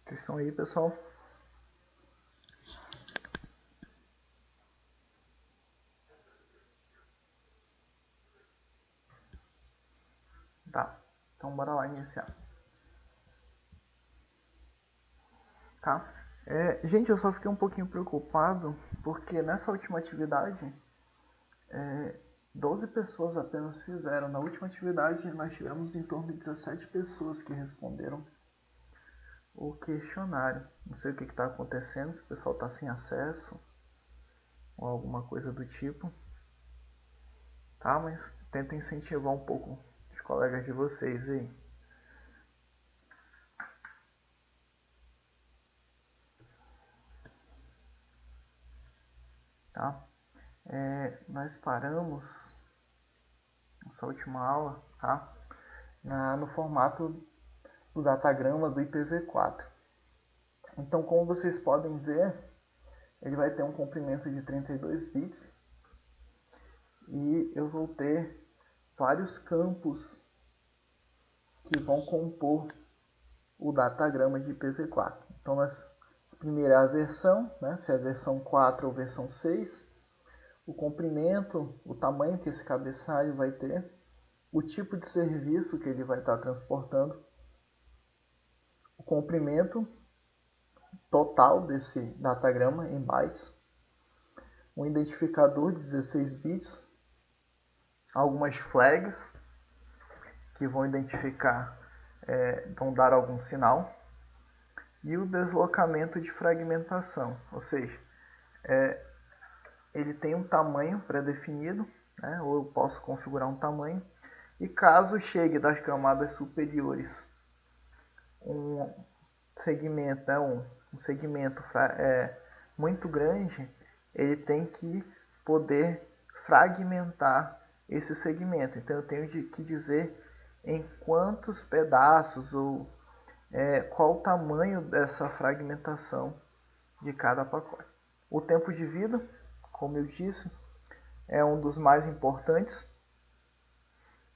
Vocês estão aí, pessoal? Tá, então bora lá iniciar. Tá? Gente, eu só fiquei um pouquinho preocupado porque nessa última atividade 12 pessoas apenas fizeram. Na última atividade nós tivemos em torno de 17 pessoas que responderam o questionário. Não sei o que está acontecendo, se o pessoal está sem acesso ou alguma coisa do tipo. Tá, mas tenta incentivar um pouco os colegas de vocês aí. Tá? Nós paramos nessa última aula, tá? No formato do datagrama do IPv4. Então, como vocês podem ver, ele vai ter um comprimento de 32 bits e eu vou ter vários campos que vão compor o datagrama de IPv4. Então, a primeira é a versão, né? Se é a versão 4 ou versão 6, o comprimento, o tamanho que esse cabeçalho vai ter, o tipo de serviço que ele vai estar transportando, o comprimento total desse datagrama em bytes, um identificador de 16 bits, algumas flags que vão identificar, vão dar algum sinal, e o deslocamento de fragmentação, ou seja, ele tem um tamanho pré-definido, né, ou eu posso configurar um tamanho, e caso chegue das camadas superiores um segmento, um segmento muito grande, ele tem que poder fragmentar esse segmento. Então eu tenho que dizer em quantos pedaços ou qual o tamanho dessa fragmentação de cada pacote. O tempo de vida, como eu disse, é um dos mais importantes.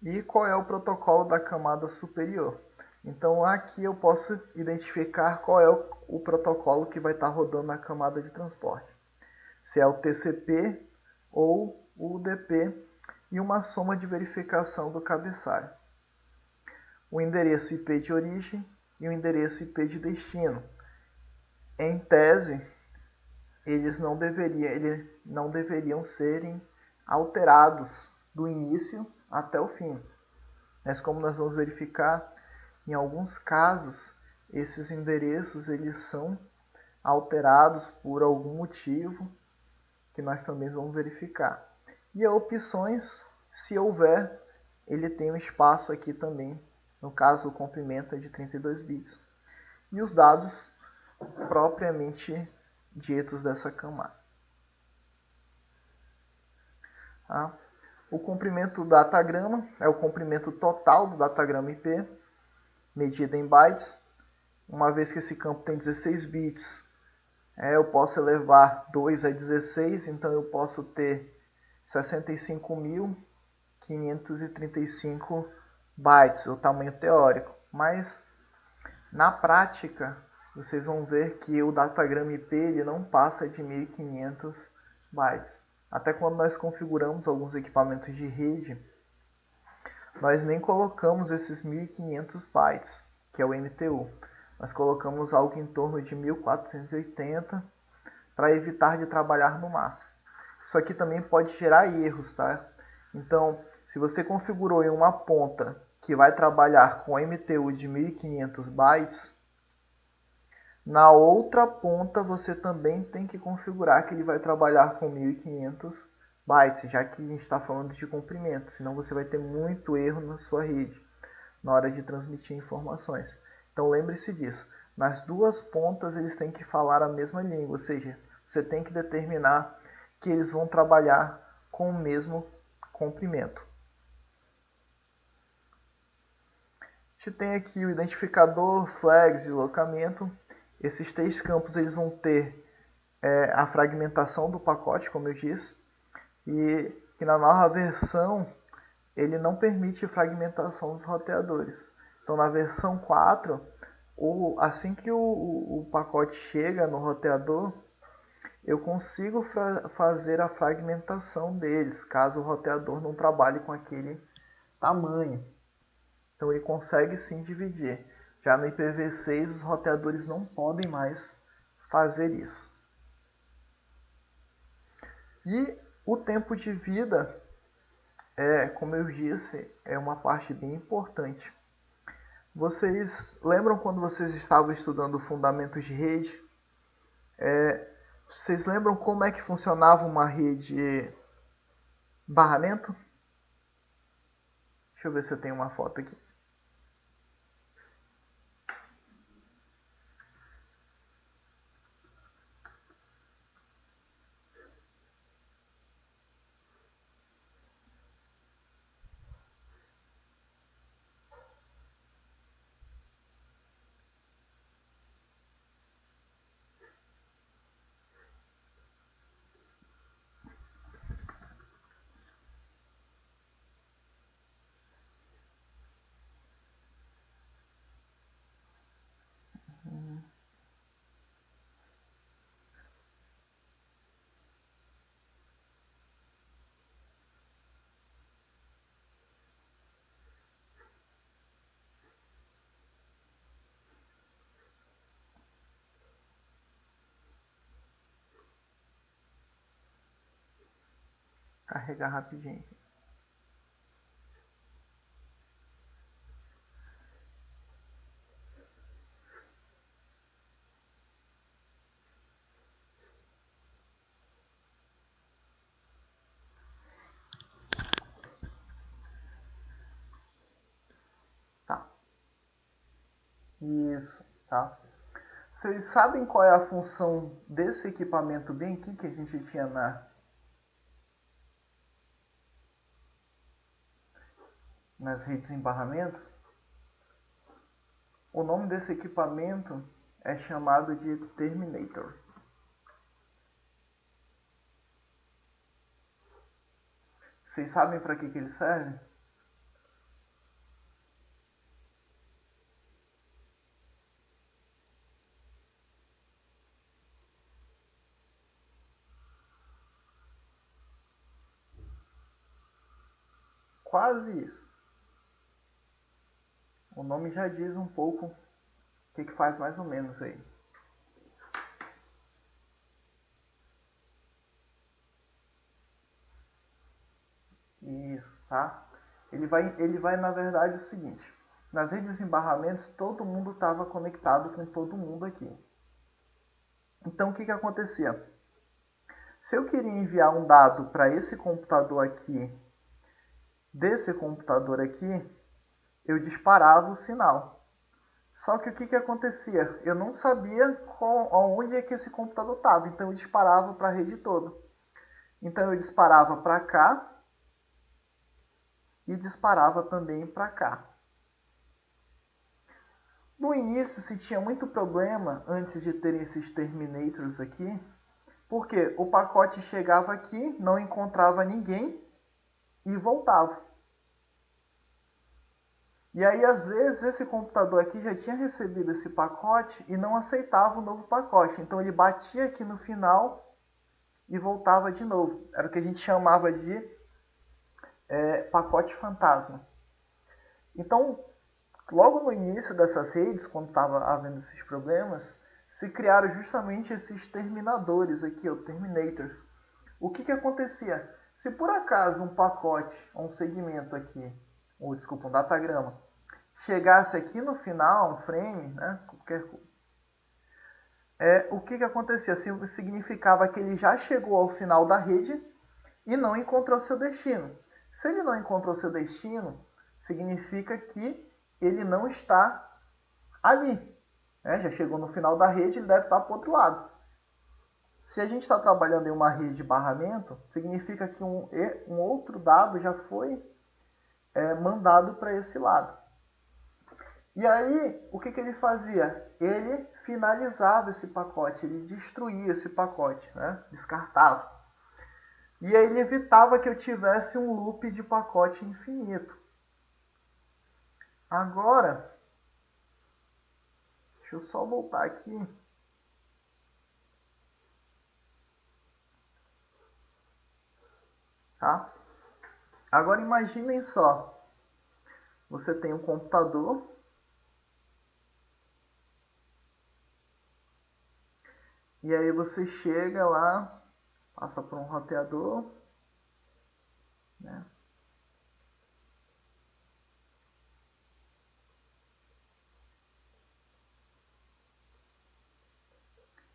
E qual é o protocolo da camada superior? Então aqui eu posso identificar qual é o protocolo que vai estar rodando na camada de transporte. Se é o TCP ou o UDP e uma soma de verificação do cabeçalho. O endereço IP de origem e o endereço IP de destino. Em tese, eles não deveriam serem alterados do início até o fim. Mas como nós vamos verificar, em alguns casos, esses endereços eles são alterados por algum motivo que nós também vamos verificar. E as opções, se houver, ele tem um espaço aqui também, no caso o comprimento é de 32 bits. E os dados propriamente ditos dessa camada. Tá? O comprimento do datagrama é o comprimento total do datagrama IP, medido em bytes. Uma vez que esse campo tem 16 bits, eu posso elevar 2 a 16, então eu posso ter 65.535 bytes, o tamanho teórico. Mas, na prática, vocês vão ver que o datagrama IP ele não passa de 1.500 bytes. Até quando nós configuramos alguns equipamentos de rede, nós nem colocamos esses 1.500 bytes, que é o MTU. Nós colocamos algo em torno de 1.480 para evitar de trabalhar no máximo. Isso aqui também pode gerar erros, tá? Então, se você configurou em uma ponta que vai trabalhar com MTU de 1.500 bytes, na outra ponta você também tem que configurar que ele vai trabalhar com 1.500 bytes, já que a gente está falando de comprimento, senão você vai ter muito erro na sua rede na hora de transmitir informações. Então lembre-se disso, nas duas pontas eles têm que falar a mesma língua, ou seja, você tem que determinar que eles vão trabalhar com o mesmo comprimento. A gente tem aqui o identificador, flags e locamento. Esses três campos eles vão ter a fragmentação do pacote, como eu disse, e na nova versão ele não permite fragmentação dos roteadores. Então na versão 4, assim que o pacote chega no roteador, eu consigo fazer a fragmentação deles, caso o roteador não trabalhe com aquele tamanho. Então ele consegue sim dividir. Já no IPv6 os roteadores não podem mais fazer isso. E o tempo de vida, como eu disse, é uma parte bem importante. Vocês lembram quando vocês estavam estudando fundamentos de rede? Vocês lembram como é que funcionava uma rede barramento? Deixa eu ver se eu tenho uma foto aqui. Carregar rapidinho. Tá. Isso, tá? Vocês sabem qual é a função desse equipamento bem aqui que a gente tinha nas redes em barramento? O nome desse equipamento é chamado de Terminator. Vocês sabem para que ele serve? Quase isso. O nome já diz um pouco o que faz mais ou menos aí. Isso, tá? Ele vai na verdade o seguinte. Nas redes em barramentos, todo mundo estava conectado com todo mundo aqui. Então o que acontecia? Se eu queria enviar um dado para esse computador aqui, desse computador aqui, eu disparava o sinal. Só que o que acontecia? Eu não sabia onde é que esse computador estava, então eu disparava para a rede toda. Então eu disparava para cá e disparava também para cá. No início se tinha muito problema antes de terem esses terminators aqui, porque o pacote chegava aqui, não encontrava ninguém e voltava. E aí, às vezes, esse computador aqui já tinha recebido esse pacote e não aceitava o novo pacote. Então, ele batia aqui no final e voltava de novo. Era o que a gente chamava de pacote fantasma. Então, logo no início dessas redes, quando estava havendo esses problemas, se criaram justamente esses terminadores aqui, os terminators. O que acontecia? Se por acaso um pacote, um segmento aqui, um datagrama, chegasse aqui no final, um frame, né, o que acontecia? Significava que ele já chegou ao final da rede e não encontrou seu destino. Se ele não encontrou seu destino, significa que ele não está ali. Já chegou no final da rede, ele deve estar para o outro lado. Se a gente está trabalhando em uma rede de barramento, significa que um outro dado já foi mandado para esse lado. E aí, o que ele fazia? Ele finalizava esse pacote, ele destruía esse pacote, né? Descartava. E aí ele evitava que eu tivesse um loop de pacote infinito. Agora, Deixa eu só voltar aqui. Tá? Agora imaginem só. Você tem um computador. E aí você chega lá, passa por um roteador, né?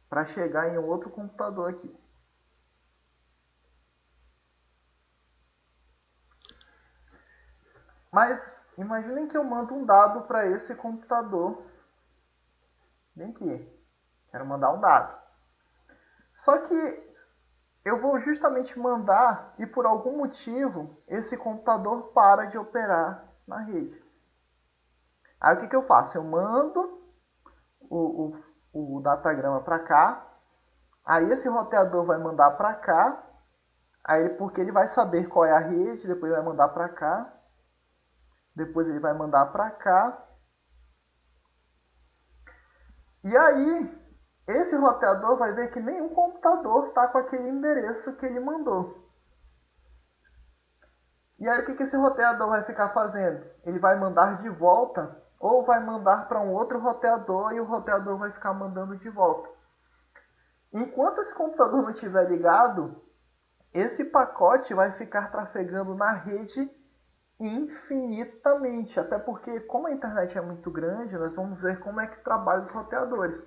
Para chegar em um outro computador aqui. Mas imaginem que eu mando um dado para esse computador. Vem aqui. Quero mandar um dado. Só que eu vou justamente mandar e por algum motivo esse computador para de operar na rede. Aí o que eu faço? Eu mando o datagrama para cá. Aí esse roteador vai mandar para cá. Aí porque ele vai saber qual é a rede, depois ele vai mandar para cá. Depois ele vai mandar para cá. E aí, esse roteador vai ver que nenhum computador está com aquele endereço que ele mandou. E aí, o que esse roteador vai ficar fazendo? Ele vai mandar de volta ou vai mandar para um outro roteador e o roteador vai ficar mandando de volta. Enquanto esse computador não estiver ligado, esse pacote vai ficar trafegando na rede infinitamente, até porque como a internet é muito grande, nós vamos ver como é que trabalham os roteadores.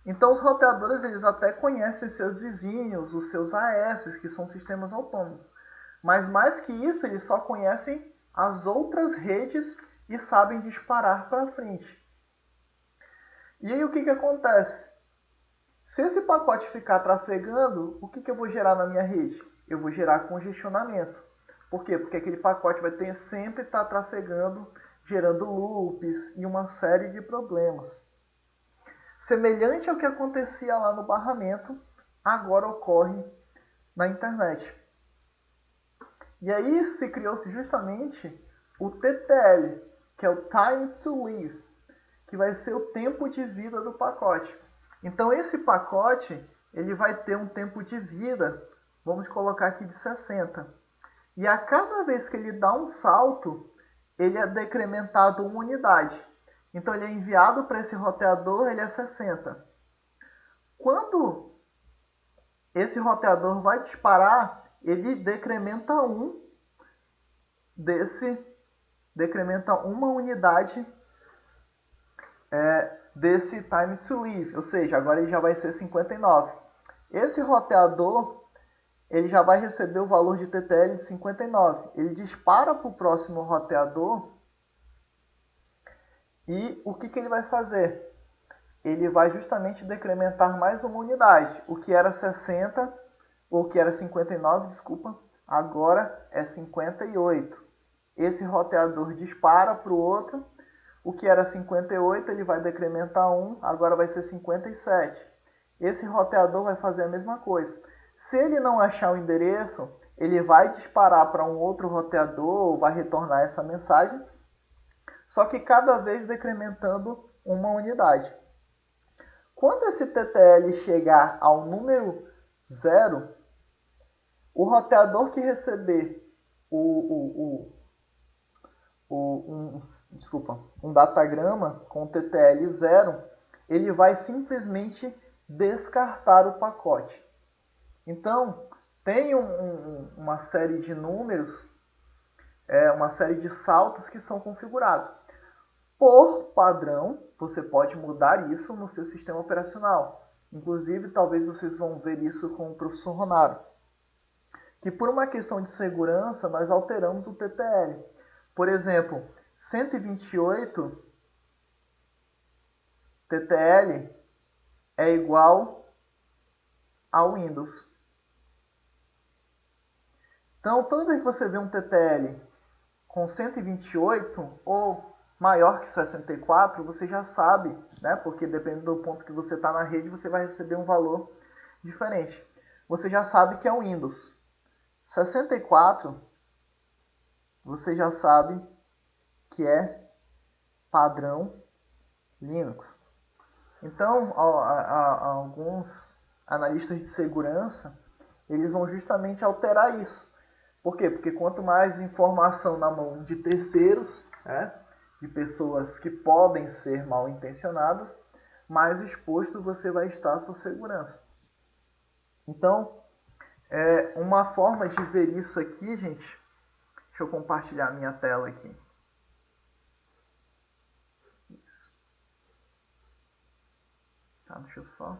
Então os roteadores eles até conhecem os seus vizinhos, os seus AS, que são sistemas autônomos. Mas mais que isso, eles só conhecem as outras redes e sabem disparar para frente. E aí o que acontece? Se esse pacote ficar trafegando, o que eu vou gerar na minha rede? Eu vou gerar congestionamento. Por quê? Porque aquele pacote vai ter, sempre estar trafegando, gerando loops e uma série de problemas. Semelhante ao que acontecia lá no barramento, agora ocorre na internet. E aí se criou-se justamente o TTL, que é o Time to Live, que vai ser o tempo de vida do pacote. Então esse pacote ele vai ter um tempo de vida, vamos colocar aqui de 60. E a cada vez que ele dá um salto, ele é decrementado uma unidade. Então ele é enviado para esse roteador, ele é 60. Quando esse roteador vai disparar, ele decrementa decrementa uma unidade desse time to live, ou seja, agora ele já vai ser 59. Esse roteador ele já vai receber o valor de TTL de 59. Ele dispara para o próximo roteador e o que ele vai fazer? Ele vai justamente decrementar mais uma unidade. O que era 60, ou que era 59, desculpa, agora é 58. Esse roteador dispara para o outro. O que era 58, ele vai decrementar 1, agora vai ser 57. Esse roteador vai fazer a mesma coisa. Se ele não achar o endereço, ele vai disparar para um outro roteador, vai retornar essa mensagem, só que cada vez decrementando uma unidade. Quando esse TTL chegar ao número 0, o roteador que receber um datagrama com TTL 0, ele vai simplesmente descartar o pacote. Então, tem uma série de números, uma série de saltos que são configurados. Por padrão, você pode mudar isso no seu sistema operacional. Inclusive, talvez vocês vão ver isso com o professor Ronaro. Que por uma questão de segurança, nós alteramos o TTL. Por exemplo, 128 TTL é igual ao Windows. Então, toda vez que você vê um TTL com 128 ou maior que 64, você já sabe, né? Porque dependendo do ponto que você está na rede, você vai receber um valor diferente. Você já sabe que é o Windows. 64, você já sabe que é padrão Linux. Então, alguns analistas de segurança, eles vão justamente alterar isso. Por quê? Porque quanto mais informação na mão de terceiros, né, de pessoas que podem ser mal intencionadas, mais exposto você vai estar à sua segurança. Então, uma forma de ver isso aqui, gente, deixa eu compartilhar minha tela aqui. Tá, deixa eu só...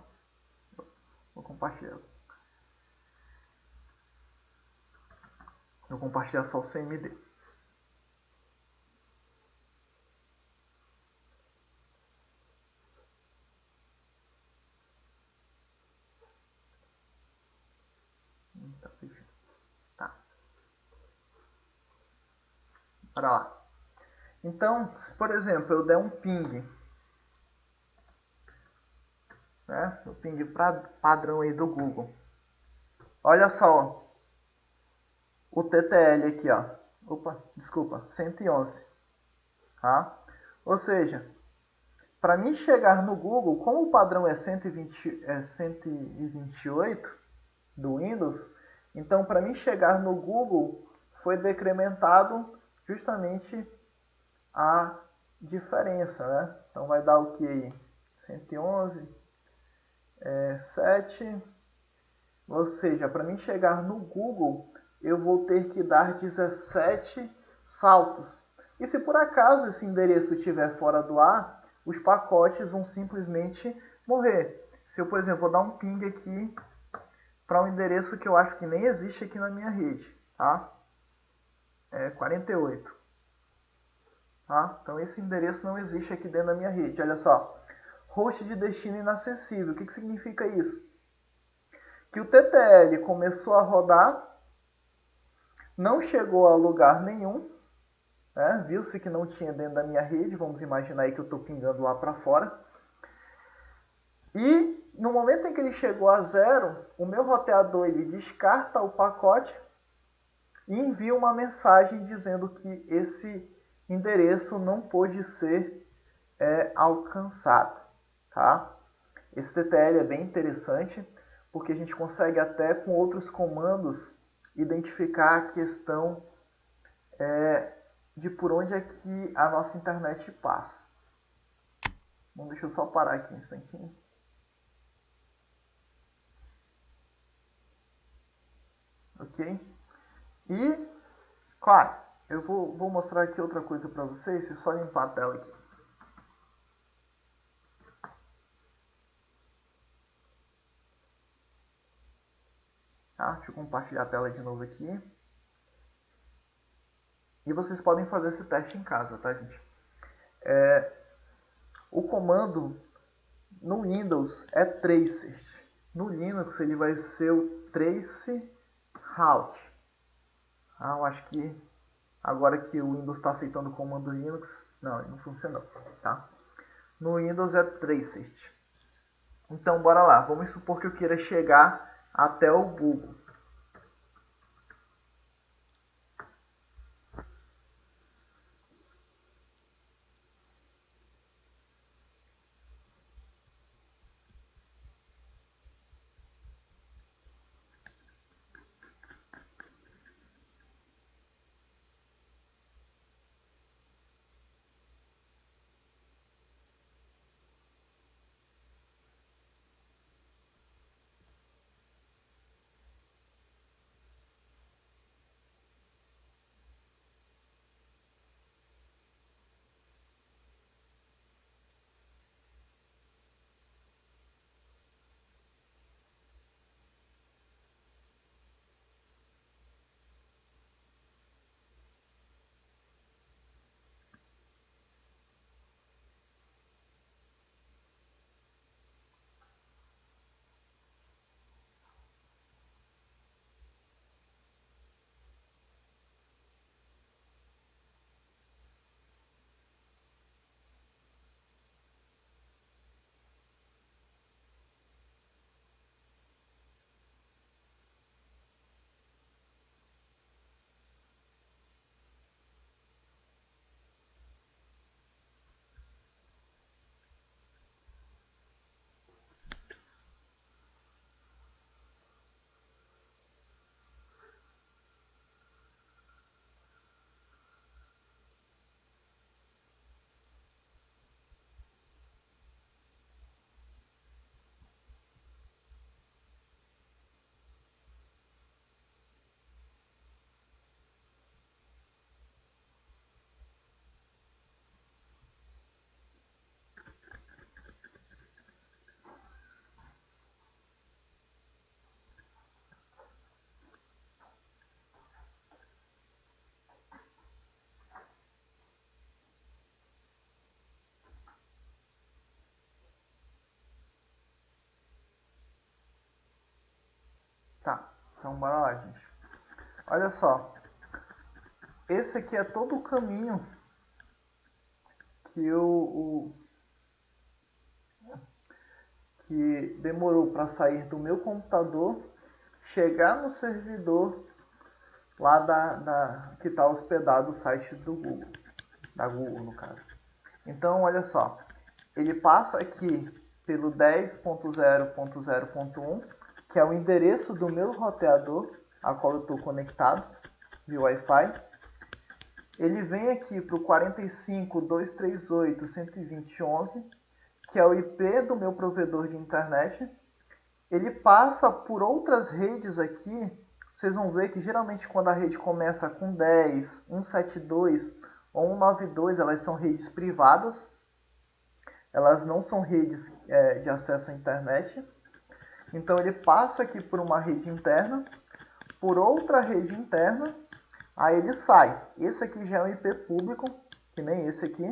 Vou compartilhar. Vou compartilhar só o CMD. Tá. Bora lá. Então, se por exemplo eu der um ping, né, o ping padrão aí do Google. Olha só, o TTL aqui, ó. Opa, desculpa, 111. Tá? Ou seja, para mim chegar no Google, como o padrão é 128 do Windows, então para mim chegar no Google foi decrementado justamente a diferença, né? Então vai dar o que aí? 111, 7, ou seja, para mim chegar no Google, eu vou ter que dar 17 saltos. E se por acaso esse endereço estiver fora do ar, os pacotes vão simplesmente morrer. Se eu, por exemplo, vou dar um ping aqui para um endereço que eu acho que nem existe aqui na minha rede, tá? É 48. Tá? Então esse endereço não existe aqui dentro da minha rede. Olha só, host de destino inacessível. O que significa isso? Que o TTL começou a rodar, não chegou a lugar nenhum, né? Viu-se que não tinha dentro da minha rede, vamos imaginar aí que eu estou pingando lá para fora. E no momento em que ele chegou a zero, o meu roteador ele descarta o pacote e envia uma mensagem dizendo que esse endereço não pôde ser alcançado. Tá? Esse TTL é bem interessante porque a gente consegue até com outros comandos identificar a questão de por onde é que a nossa internet passa. Bom, deixa eu só parar aqui um instantinho. Ok? E, claro, eu vou mostrar aqui outra coisa para vocês. Deixa eu só limpar a tela aqui. Tá? Deixa eu compartilhar a tela de novo aqui. E vocês podem fazer esse teste em casa, tá, gente? O comando no Windows é tracer. No Linux ele vai ser o trace route. Eu acho que agora que o Windows está aceitando o comando Linux, não, ele não funcionou, tá? No Windows é tracer. Então bora lá, vamos supor que eu queira chegar até o Google. Então bora lá, gente. Olha só, esse aqui é todo o caminho que demorou para sair do meu computador, chegar no servidor lá que está hospedado o site do Google, da Google no caso. Então olha só, ele passa aqui pelo 10.0.0.1, que é o endereço do meu roteador, a qual eu estou conectado via Wi-Fi. Ele vem aqui para o 45.238.120.11, que é o IP do meu provedor de internet. Ele passa por outras redes aqui. Vocês vão ver que geralmente quando a rede começa com 10, 172 ou 192, elas são redes privadas. Elas não são redes de acesso à internet. Então ele passa aqui por uma rede interna, por outra rede interna, aí ele sai. Esse aqui já é um IP público, que nem esse aqui.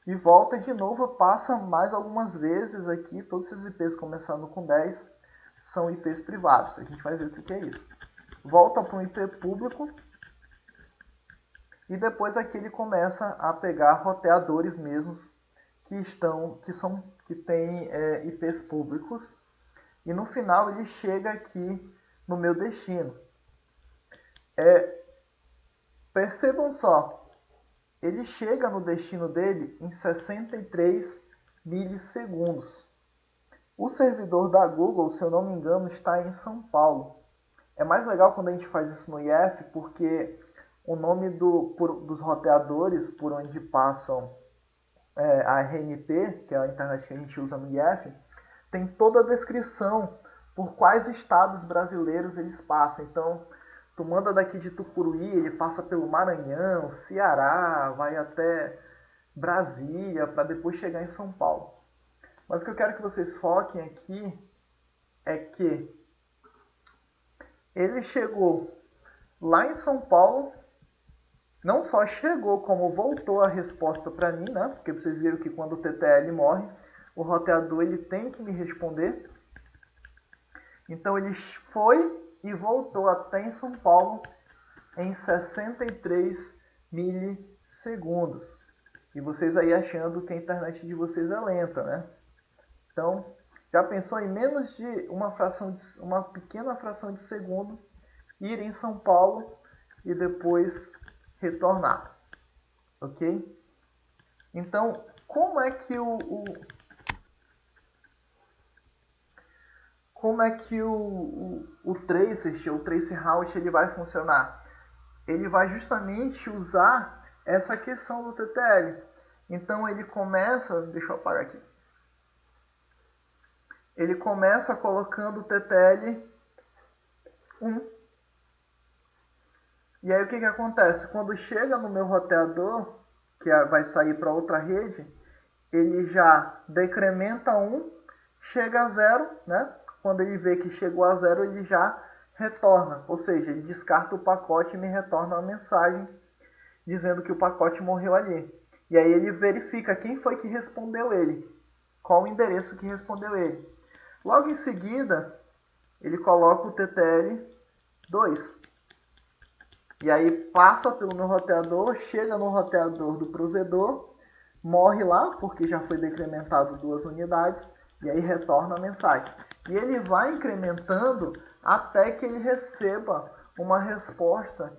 E volta de novo, passa mais algumas vezes aqui. Todos esses IPs começando com 10 são IPs privados. A gente vai ver o que é isso. Volta para um IP público. E depois aqui ele começa a pegar roteadores mesmos que têm IPs públicos. E no final ele chega aqui no meu destino. Percebam só, ele chega no destino dele em 63 milissegundos. O servidor da Google, se eu não me engano, está em São Paulo. É mais legal quando a gente faz isso no IF, porque o nome dos roteadores por onde passam a RNP, que é a internet que a gente usa no IF, tem toda a descrição por quais estados brasileiros eles passam. Então, tu manda daqui de Tucuruí, ele passa pelo Maranhão, Ceará, vai até Brasília, para depois chegar em São Paulo. Mas o que eu quero que vocês foquem aqui é que ele chegou lá em São Paulo, não só chegou, como voltou a resposta para mim, né? Porque vocês viram que quando o TTL morre, o roteador ele tem que me responder. Então ele foi e voltou até em São Paulo em 63 milissegundos. E vocês aí achando que a internet de vocês é lenta, né? Então, já pensou em menos de uma pequena fração de segundo ir em São Paulo e depois retornar, ok? Então, como é que o tracer, o traceroute, ele vai funcionar? Ele vai justamente usar essa questão do TTL. Então ele começa, deixa eu apagar aqui. Ele começa colocando o TTL 1. E aí o que acontece? Quando chega no meu roteador, que vai sair para outra rede, ele já decrementa 1, chega a 0, né? Quando ele vê que chegou a 0, ele já retorna. Ou seja, ele descarta o pacote e me retorna uma mensagem dizendo que o pacote morreu ali. E aí ele verifica quem foi que respondeu ele, qual o endereço que respondeu ele. Logo em seguida, ele coloca o TTL 2. E aí passa pelo meu roteador, chega no roteador do provedor, morre lá, porque já foi decrementado 2 unidades, e aí retorna a mensagem. E ele vai incrementando até que ele receba uma resposta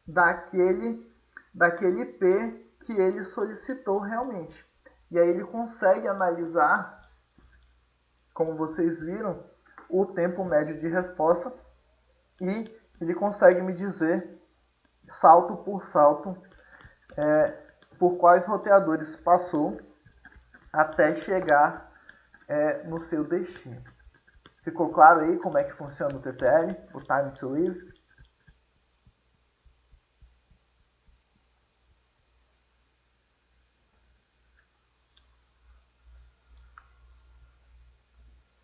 daquele IP que ele solicitou realmente. E aí ele consegue analisar, como vocês viram, o tempo médio de resposta e ele consegue me dizer, salto por salto, por quais roteadores passou até chegar no seu destino. Ficou claro aí como é que funciona o TTL, o Time to Live?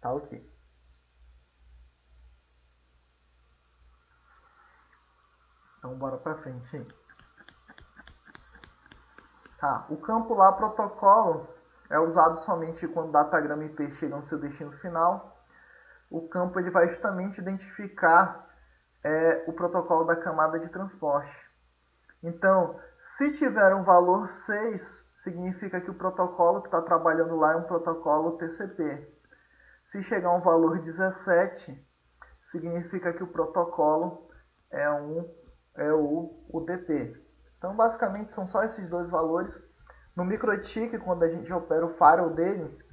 Tá ok. Então bora pra frente aí. Tá, o campo lá protocolo é usado somente quando o datagrama IP chega no seu destino final. o campo ele vai justamente identificar o protocolo da camada de transporte. Então, se tiver um valor 6, significa que o protocolo que está trabalhando lá é um protocolo TCP. Se chegar a um valor 17, significa que o protocolo é o UDP. Então, basicamente, são só esses dois valores. No MikroTik, quando a gente opera o firewall dele,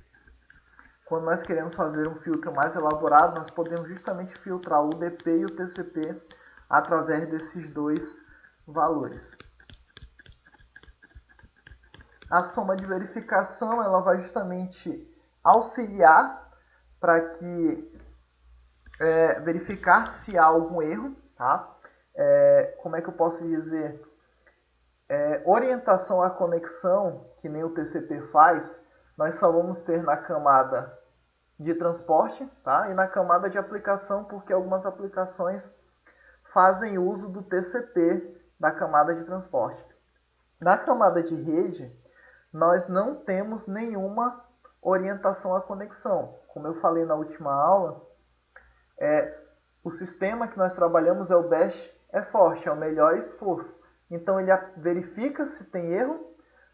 quando nós queremos fazer um filtro mais elaborado, nós podemos justamente filtrar o UDP e o TCP através desses dois valores. A soma de verificação ela vai justamente auxiliar para que verificar se há algum erro, tá? Como é que eu posso dizer? Orientação à conexão, que nem o TCP faz, nós só vamos ter na camada de transporte, tá? E na camada de aplicação, porque algumas aplicações fazem uso do TCP da camada de transporte. Na camada de rede, nós não temos nenhuma orientação à conexão. Como eu falei na última aula, o sistema que nós trabalhamos é o Best Effort, é o melhor esforço. Então ele verifica se tem erro,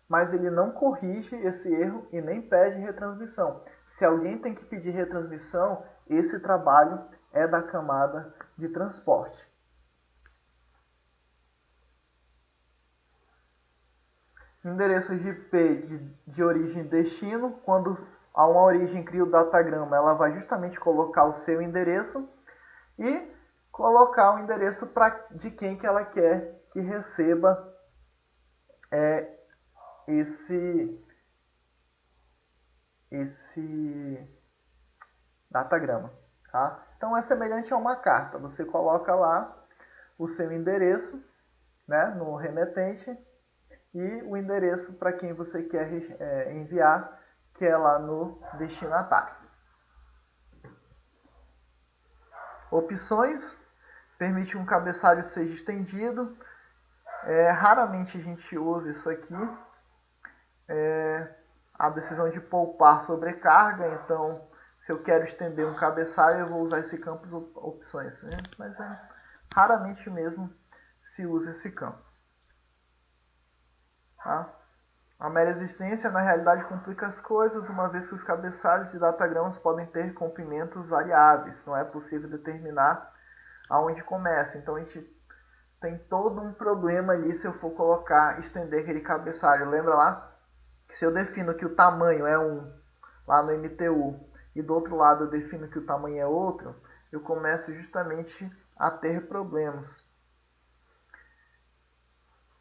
mas ele não corrige esse erro e nem pede retransmissão. Se alguém tem que pedir retransmissão, esse trabalho é da camada de transporte. Endereços de IP de origem e destino. Quando há uma origem cria o datagrama, ela vai justamente colocar o seu endereço e colocar o endereço de quem que ela quer que receba esse datagrama. Tá? Então é semelhante a uma carta. Você coloca lá o seu endereço, né, no remetente e o endereço para quem você quer enviar, que é lá no destinatário. Opções. Permite que um cabeçalho seja estendido. Raramente a gente usa isso aqui. A decisão de poupar sobrecarga. Então, se eu quero estender um cabeçalho, eu vou usar esse campo opções. Né? Mas raramente mesmo se usa esse campo. Tá? A mera existência, na realidade, complica as coisas, uma vez que os cabeçalhos de datagramas podem ter comprimentos variáveis. Não é possível determinar aonde começa. Então, a gente tem todo um problema ali se eu for estender aquele cabeçalho. Lembra lá? Que se eu defino que o tamanho é 1 lá no MTU e do outro lado eu defino que o tamanho é outro, eu começo justamente a ter problemas.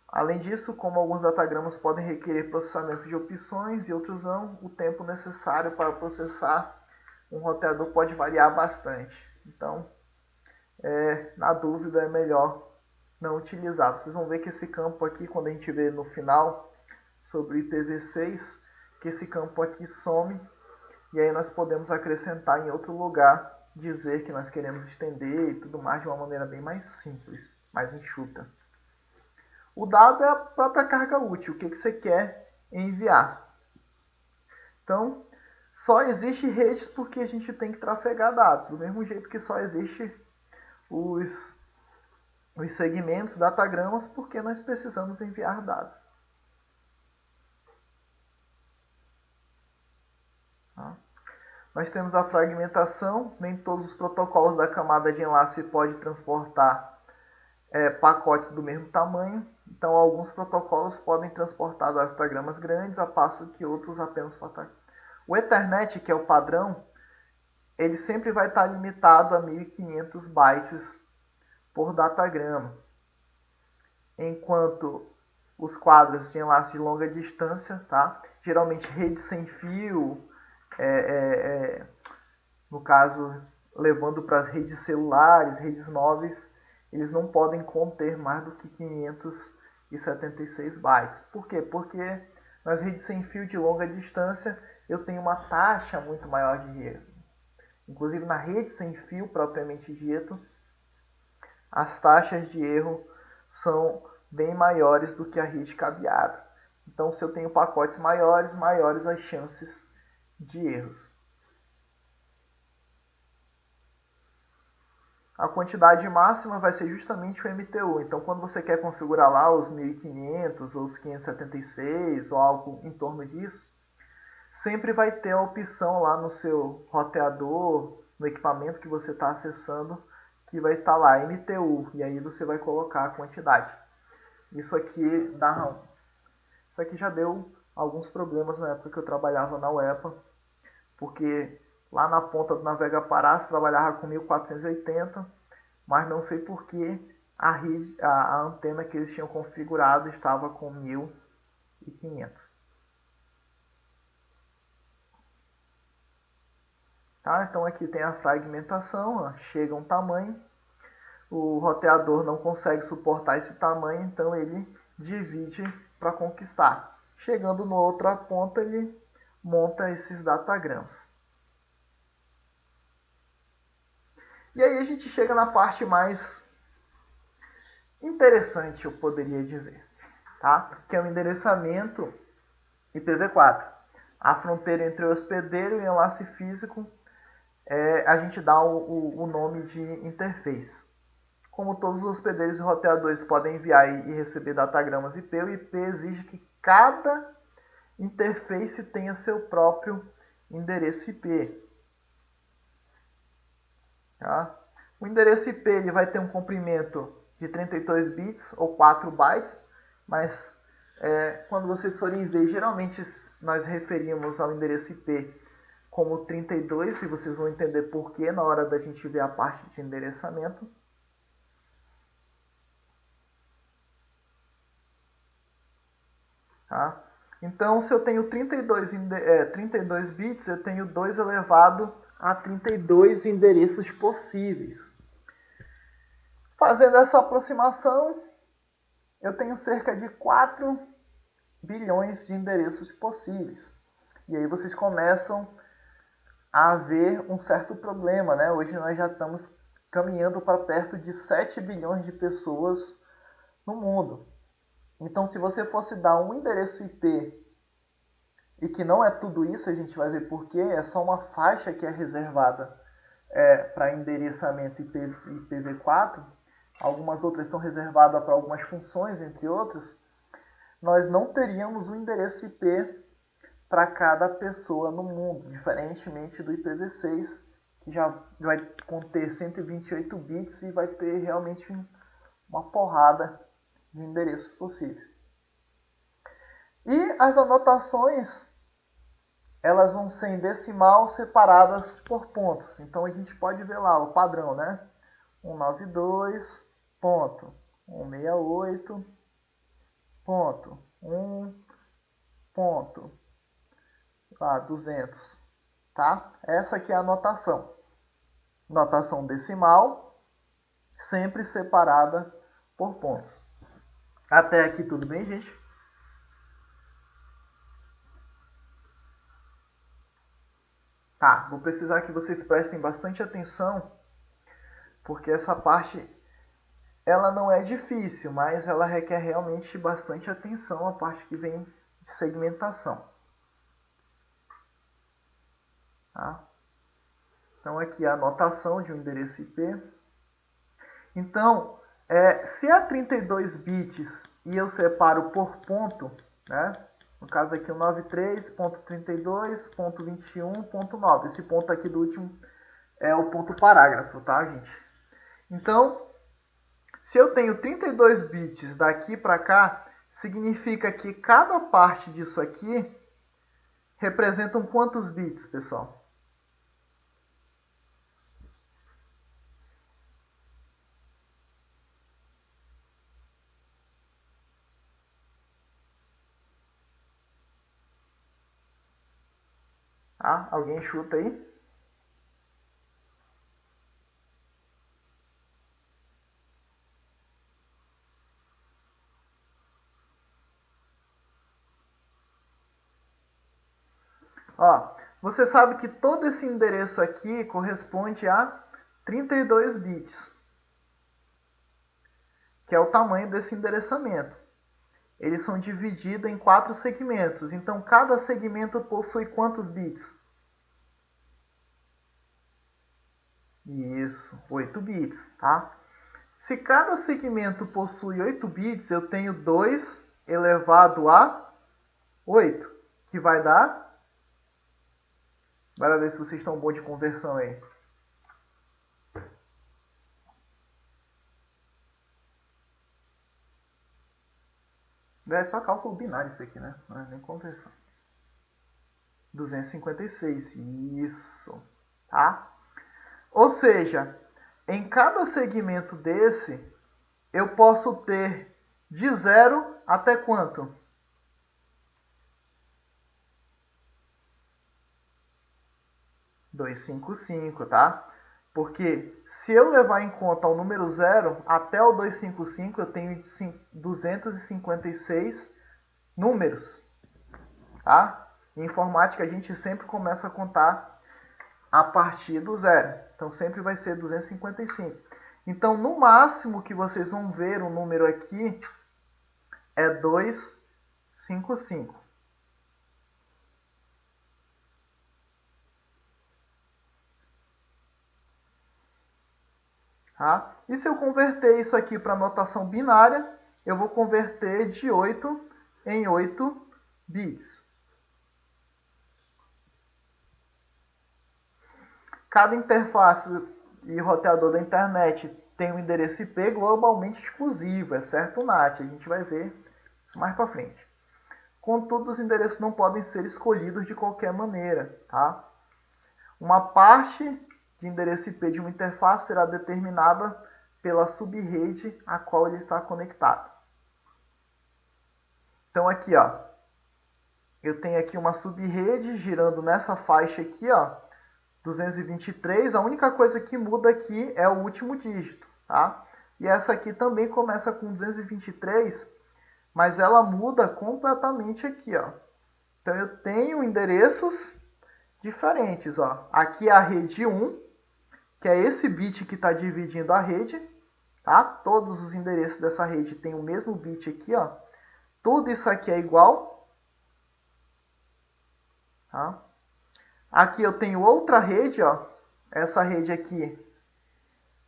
Além disso, como alguns datagramas podem requerer processamento de opções e outros não, o tempo necessário para processar um roteador pode variar bastante. Então, na dúvida, é melhor não utilizar. Vocês vão ver que esse campo aqui, quando a gente vê no final sobre o IPv6, que esse campo aqui some e aí nós podemos acrescentar em outro lugar, dizer que nós queremos estender e tudo mais de uma maneira bem mais simples, mais enxuta. O dado é a própria carga útil, o que você quer enviar. Então, só existe redes porque a gente tem que trafegar dados, do mesmo jeito que só existe os segmentos, datagramas, porque nós precisamos enviar dados. Tá? Nós temos a fragmentação, nem todos os protocolos da camada de enlace podem transportar pacotes do mesmo tamanho. Então, alguns protocolos podem transportar datagramas grandes, a passo que outros apenas pacotes. O Ethernet, que é o padrão, ele sempre vai estar limitado a 1500 bytes por datagrama. Enquanto os quadros de enlace de longa distância, tá? Geralmente rede sem fio, no caso, levando para as redes celulares, redes móveis, eles não podem conter mais do que 576 bytes. Por quê? Porque nas redes sem fio de longa distância eu tenho uma taxa muito maior de erro. Inclusive na rede sem fio propriamente dito, as taxas de erro são bem maiores do que a rede cabeada. Então, se eu tenho pacotes maiores, maiores as chances de erros. a quantidade máxima vai ser justamente o MTU. Então, quando você quer configurar lá os 1500 ou os 576 ou algo em torno disso, sempre vai ter a opção lá no seu roteador, no equipamento que você está acessando, que vai estar lá MTU, e aí você vai colocar a quantidade. Isso aqui já deu alguns problemas na época que eu trabalhava na UEPA, porque lá na ponta do Navega Pará se trabalhava com 1480, mas não sei por que a antena que eles tinham configurado estava com 1500. Tá? Então aqui tem a fragmentação, ó, chega um tamanho, o roteador não consegue suportar esse tamanho, então ele divide para conquistar. Chegando na outra ponta, ele monta esses datagramas. E aí a gente chega na parte mais interessante, eu poderia dizer, tá? Que é o endereçamento IPv4. A fronteira entre o hospedeiro e o enlace físico, a gente dá o nome de interface. Como todos os hospedeiros e roteadores podem enviar e receber datagramas IP, o IP exige que cada interface tenha seu próprio endereço IP. Tá? O endereço IP ele vai ter um comprimento de 32 bits ou 4 bytes, mas quando vocês forem ver, geralmente nós referimos ao endereço IP como 32, e vocês vão entender por que na hora da gente ver a parte de endereçamento. Tá? Então, se eu tenho 32 bits, eu tenho 2 elevado a 32 endereços possíveis. Fazendo essa aproximação, eu tenho cerca de 4 bilhões de endereços possíveis. E aí vocês começam a ver um certo problema, né? Hoje nós já estamos caminhando para perto de 7 bilhões de pessoas no mundo. Então, se você fosse dar um endereço IP e que não é tudo isso, a gente vai ver por quê, é só uma faixa que é reservada para endereçamento IPv4, algumas outras são reservadas para algumas funções, entre outras, nós não teríamos um endereço IP para cada pessoa no mundo, diferentemente do IPv6, que já vai conter 128 bits e vai ter realmente uma porrada de endereços possíveis. E as anotações, elas vão ser em decimal separadas por pontos. Então a gente pode ver lá o padrão, né? 192.168.200, tá? Essa aqui é a notação. Notação decimal, sempre separada por pontos. Até aqui tudo bem, gente? Tá, vou precisar que vocês prestem bastante atenção, porque essa parte ela não é difícil, mas ela requer realmente bastante atenção, a parte que vem de segmentação. Tá? Então aqui a anotação de um endereço IP. Então, se há 32 bits e eu separo por ponto, né? No caso aqui o 93.32.21.9. Esse ponto aqui do último é o ponto parágrafo, tá, gente? Então, se eu tenho 32 bits daqui para cá, significa que cada parte disso aqui representam quantos bits, pessoal? Ah, alguém chuta aí? Ó, você sabe que todo esse endereço aqui corresponde a 32 bits, que é o tamanho desse endereçamento. Eles são divididos em 4 segmentos, então cada segmento possui quantos bits? Isso, 8 bits, tá? Se cada segmento possui 8 bits, eu tenho 2 elevado a 8, que vai dar... Bora ver se vocês estão bons de conversão aí. É só cálculo binário isso aqui, né? Não é nem conversão. 256, isso, tá? Ou seja, em cada segmento desse, eu posso ter de 0 até quanto? 255, tá? Porque se eu levar em conta o número 0 até o 255, eu tenho 256 números, tá? Em informática, a gente sempre começa a contar a partir do 0. Então, sempre vai ser 255. Então, no máximo que vocês vão ver o número aqui é 255. Tá? E se eu converter isso aqui para notação binária, eu vou converter de 8 em 8 bits. Cada interface e roteador da internet tem um endereço IP globalmente exclusivo, exceto o NAT. A gente vai ver isso mais para frente. Contudo, os endereços não podem ser escolhidos de qualquer maneira. Tá? Uma parte de endereço IP de uma interface será determinada pela subrede a qual ele está conectado. Então aqui, ó, eu tenho aqui uma subrede girando nessa faixa aqui, ó, 223. A única coisa que muda aqui é o último dígito, tá? E essa aqui também começa com 223, mas ela muda completamente aqui, ó. Então eu tenho endereços diferentes, ó. Aqui é a rede 1, que é esse bit que está dividindo a rede, tá? Todos os endereços dessa rede têm o mesmo bit aqui, ó. Tudo isso aqui é igual, tá? Aqui eu tenho outra rede, ó. Essa rede aqui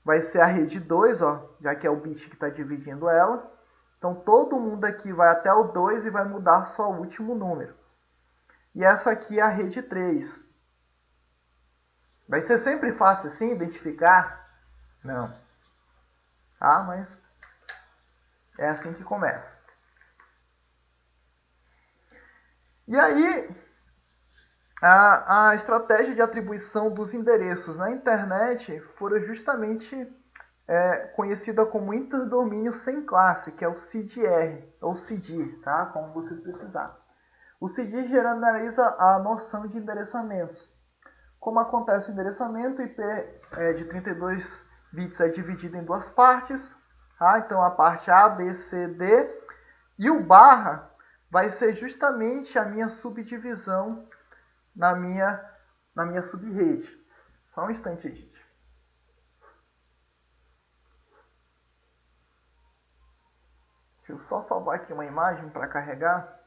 vai ser a rede 2, ó, já que é o bit que está dividindo ela. Então todo mundo aqui vai até o 2 e vai mudar só o último número. E essa aqui é a rede 3. Vai ser sempre fácil assim identificar? Não. Ah, mas é assim que começa. E aí, a estratégia de atribuição dos endereços na internet foram justamente conhecida como interdomínio sem classe, que é o CDR, ou CDIR, tá? Como vocês precisarem. O CDIR generaliza a noção de endereçamentos. Como acontece o endereçamento, o IP de 32 bits é dividido em duas partes, tá? Então a parte A, B, C, D, e o barra vai ser justamente a minha subdivisão na minha subrede. Só um instante, gente. Deixa eu só salvar aqui uma imagem para carregar.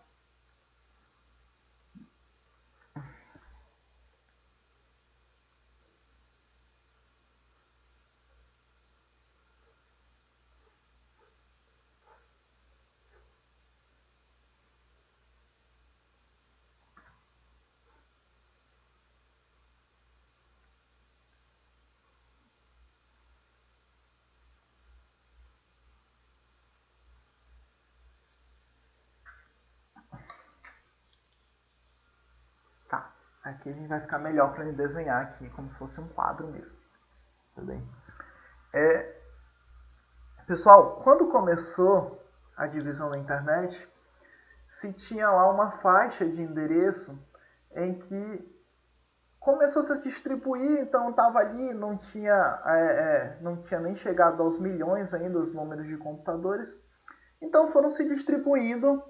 Tá, aqui a gente vai ficar melhor para desenhar aqui, como se fosse um quadro mesmo. Tudo bem? Pessoal, quando começou a divisão da internet, se tinha lá uma faixa de endereço em que começou -se a se distribuir, então estava ali, não tinha nem chegado aos milhões ainda os números de computadores, então foram se distribuindo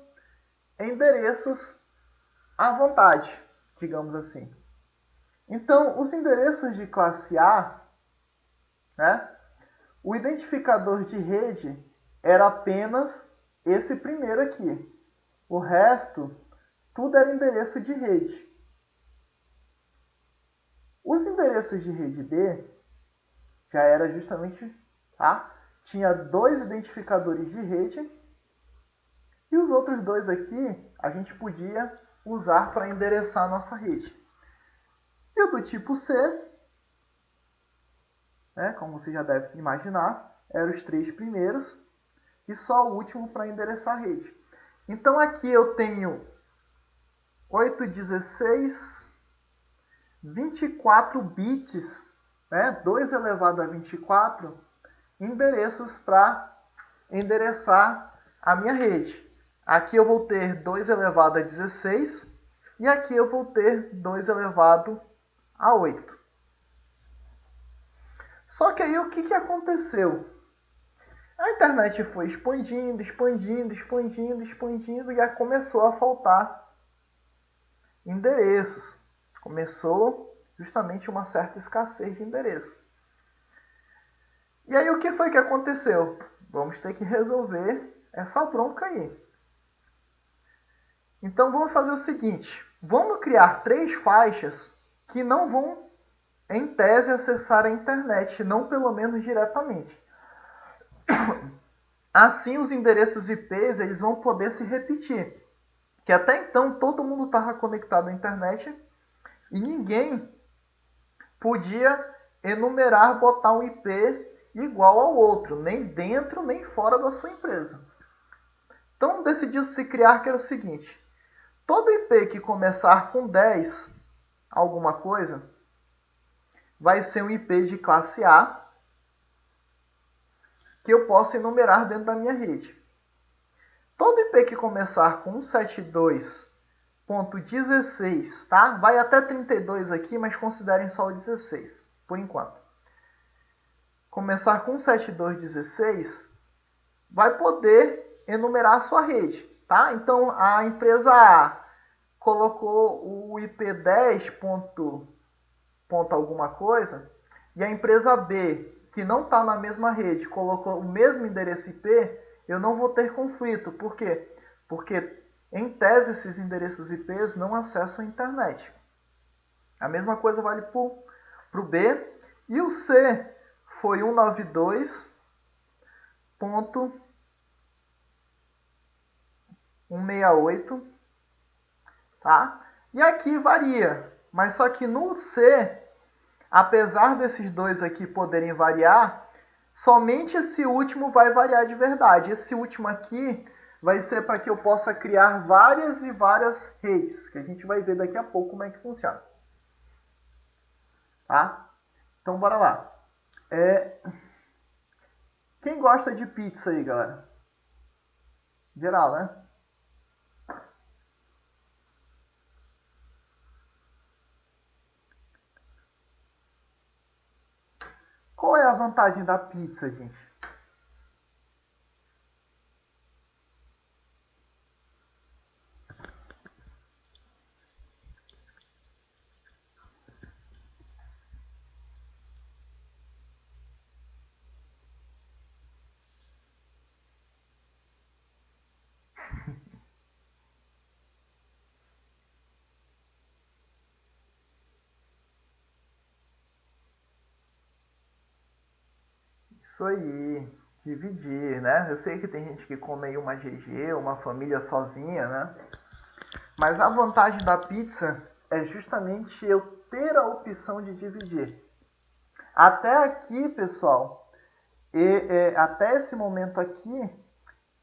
endereços à vontade, digamos assim. Então, os endereços de classe A, né, o identificador de rede era apenas esse primeiro aqui. O resto, tudo era endereço de rede. Os endereços de rede B já era justamente, tá? Tinha 2 identificadores de rede e os outros 2 aqui a gente podia usar para endereçar a nossa rede. E o do tipo C, né, como você já deve imaginar, eram os 3 primeiros e só o último para endereçar a rede. Então aqui eu tenho 8, 16, 24 bits, né, 2 elevado a 24 endereços para endereçar a minha rede. Aqui eu vou ter 2 elevado a 16 e aqui eu vou ter 2 elevado a 8. Só que aí o que aconteceu? A internet foi expandindo, expandindo, expandindo, expandindo e aí começou a faltar endereços. Começou justamente uma certa escassez de endereços. E aí o que foi que aconteceu? Vamos ter que resolver essa bronca aí. Então vamos fazer o seguinte. Vamos criar 3 faixas que não vão, em tese, acessar a internet, não pelo menos diretamente. Assim os endereços IPs eles vão poder se repetir. Que até então todo mundo estava conectado à internet e ninguém podia enumerar, botar um IP igual ao outro, nem dentro nem fora da sua empresa. Então decidiu-se criar que era o seguinte: todo IP que começar com 10 alguma coisa vai ser um IP de classe A que eu posso enumerar dentro da minha rede. Todo IP que começar com 172.16, tá? Vai até 32 aqui, mas considerem só o 16, por enquanto. Começar com 172.16 vai poder enumerar a sua rede, tá? Então a empresa A colocou o IP 10 ponto alguma coisa e a empresa B, que não está na mesma rede, colocou o mesmo endereço IP, eu não vou ter conflito. Por quê? Porque, em tese, esses endereços IPs não acessam a internet. A mesma coisa vale para o B. E o C foi 192.168, tá? E aqui varia, mas só que no C, apesar desses 2 aqui poderem variar, somente esse último vai variar de verdade. Esse último aqui vai ser para que eu possa criar várias e várias redes, que a gente vai ver daqui a pouco como é que funciona. Tá? Então, bora lá. Quem gosta de pizza aí, galera? Geral, né? Qual é a vantagem da pizza, gente? Isso aí, dividir, né? Eu sei que tem gente que come aí uma GG, uma família sozinha, né? Mas a vantagem da pizza é justamente eu ter a opção de dividir. Até aqui, pessoal, até esse momento aqui,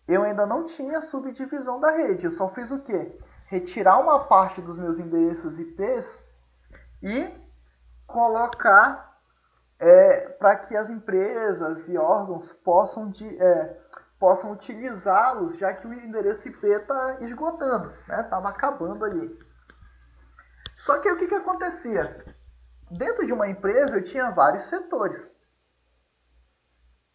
eu ainda não tinha subdivisão da rede. Eu só fiz o quê? Retirar uma parte dos meus endereços IPs e colocar para que as empresas e órgãos possam utilizá-los, já que o endereço IP está esgotando, né? Estava acabando ali. Só que o que acontecia? Dentro de uma empresa eu tinha vários setores.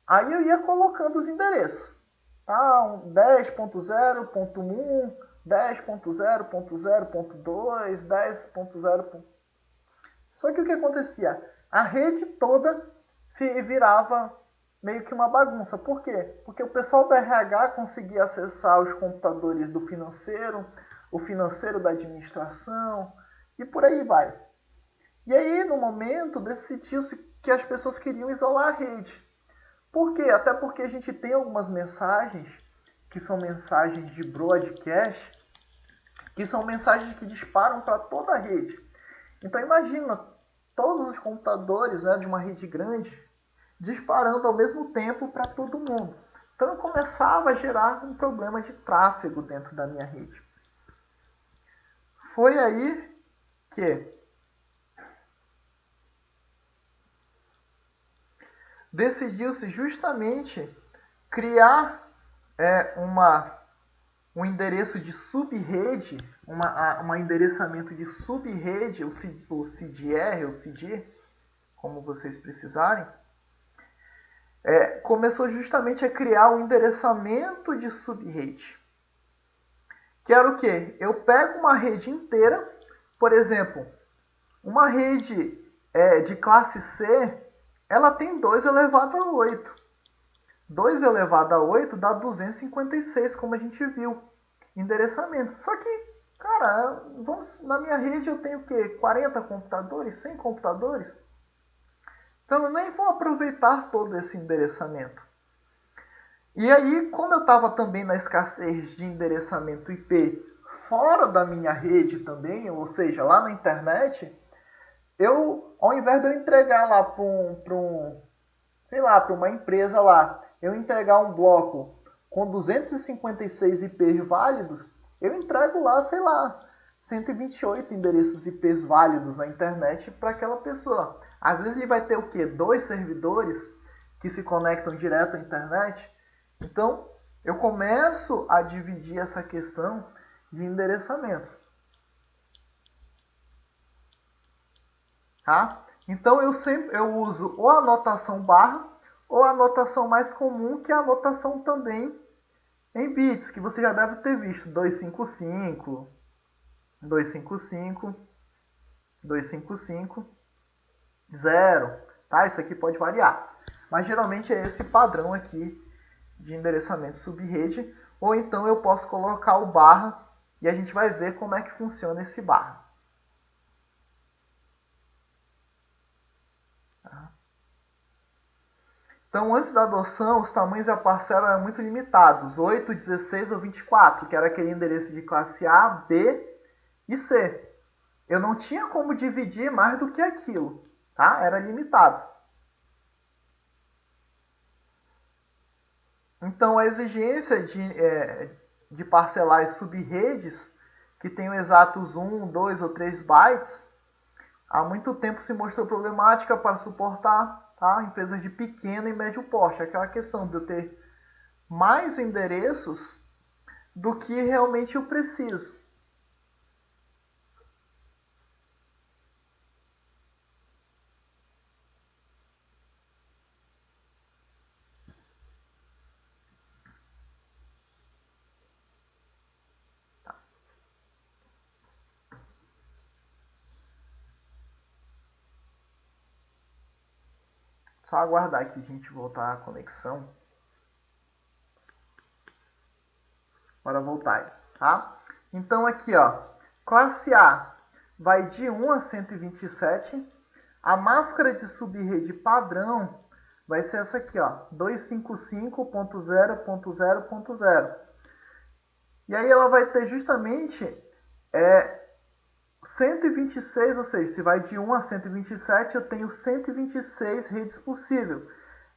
Aí eu ia colocando os endereços. 10.0.1, 10.0.0.2, 10.0. Só que o que acontecia? A rede toda virava meio que uma bagunça. Por quê? Porque o pessoal da RH conseguia acessar os computadores do financeiro, o financeiro da administração e por aí vai. E aí, no momento, decidiu-se que as pessoas queriam isolar a rede. Por quê? Até porque a gente tem algumas mensagens que são mensagens de broadcast, que são mensagens que disparam para toda a rede. Então imagina todos os computadores, né, de uma rede grande disparando ao mesmo tempo para todo mundo. Então eu começava a gerar um problema de tráfego dentro da minha rede. Foi aí que decidiu-se justamente criar um endereço de subrede, um endereçamento de subrede, o CDR, ou CD, como vocês precisarem, começou justamente a criar um endereçamento de subrede. Que era o quê? Eu pego uma rede inteira, por exemplo, uma rede de classe C, ela tem 2 elevado a 8. 2 elevado a 8 dá 256, como a gente viu. Endereçamento. Só que, cara, na minha rede eu tenho o quê? 40 computadores? 100 computadores? Então eu nem vou aproveitar todo esse endereçamento. E aí, como eu estava também na escassez de endereçamento IP fora da minha rede também, ou seja, lá na internet, ao invés de eu entregar lá para uma empresa lá, eu entregar um bloco com 256 IPs válidos, eu entrego lá, 128 endereços IPs válidos na internet para aquela pessoa. Às vezes ele vai ter o quê? 2 servidores que se conectam direto à internet. Então, eu começo a dividir essa questão de endereçamentos. Tá? Então, eu uso ou a anotação barra ou a anotação mais comum, que é a anotação também em bits, que você já deve ter visto. 255, 255, 255, 0. Tá? Isso aqui pode variar. Mas geralmente é esse padrão aqui de endereçamento subrede. Ou então eu posso colocar o barra e a gente vai ver como é que funciona esse barra. Então, antes da adoção, os tamanhos da parcela eram muito limitados, 8, 16 ou 24, que era aquele endereço de classe A, B e C. Eu não tinha como dividir mais do que aquilo, tá? Era limitado. Então, a exigência de parcelar as subredes, que tenham exatos 1, 2 ou 3 bytes, há muito tempo se mostrou problemática para suportar, tá? Empresas de pequeno e médio porte. Aquela questão de eu ter mais endereços do que realmente eu preciso. Só aguardar aqui a gente voltar a conexão. Bora voltar aí, tá? Então aqui, ó, classe A vai de 1 a 127. A máscara de subrede padrão vai ser essa aqui, ó, 255.0.0.0. E aí ela vai ter justamente 126, ou seja, se vai de 1 a 127, eu tenho 126 redes possíveis.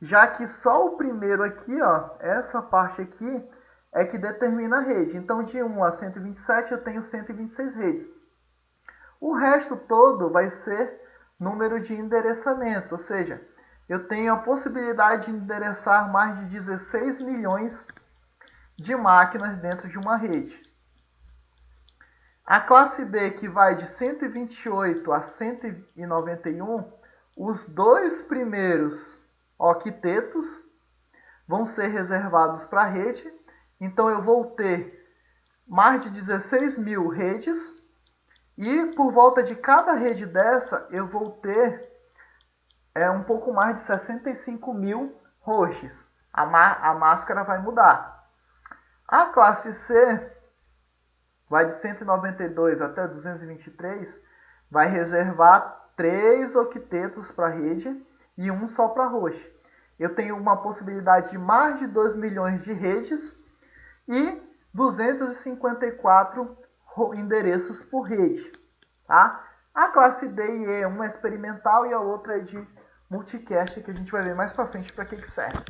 Já que só o primeiro aqui, ó, essa parte aqui, é que determina a rede. Então, de 1 a 127, eu tenho 126 redes. O resto todo vai ser número de endereçamento, ou seja, eu tenho a possibilidade de endereçar mais de 16 milhões de máquinas dentro de uma rede. A classe B, que vai de 128 a 191, os dois primeiros octetos vão ser reservados para a rede. Então eu vou ter mais de 16 mil redes e por volta de cada rede dessa eu vou ter um pouco mais de 65 mil hosts. A máscara vai mudar. A classe C vai de 192 até 223, vai reservar 3 octetos para a rede e um só para host. Eu tenho uma possibilidade de mais de 2 milhões de redes e 254 endereços por rede. Tá? A classe D e E, uma é experimental e a outra é de multicast, que a gente vai ver mais para frente para que serve.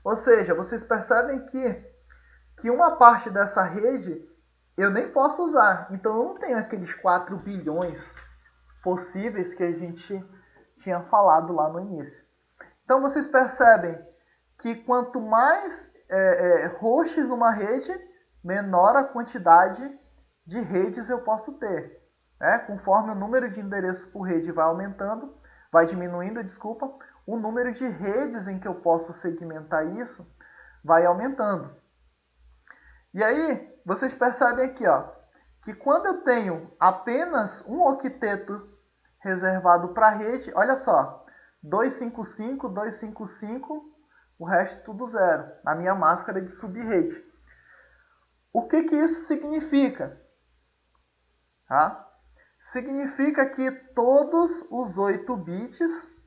Ou seja, vocês percebem que uma parte dessa rede eu nem posso usar. Então eu não tenho aqueles 4 bilhões possíveis que a gente tinha falado lá no início. Então vocês percebem que quanto mais hosts numa rede, menor a quantidade de redes eu posso ter. Conforme o número de endereços por rede vai aumentando, vai diminuindo, desculpa, o número de redes em que eu posso segmentar isso vai aumentando. E aí, vocês percebem aqui, que quando eu tenho apenas um octeto reservado para a rede, olha só, 255, 255, o resto tudo zero, a minha máscara de subrede. O que isso significa? Significa que todos os 8 bits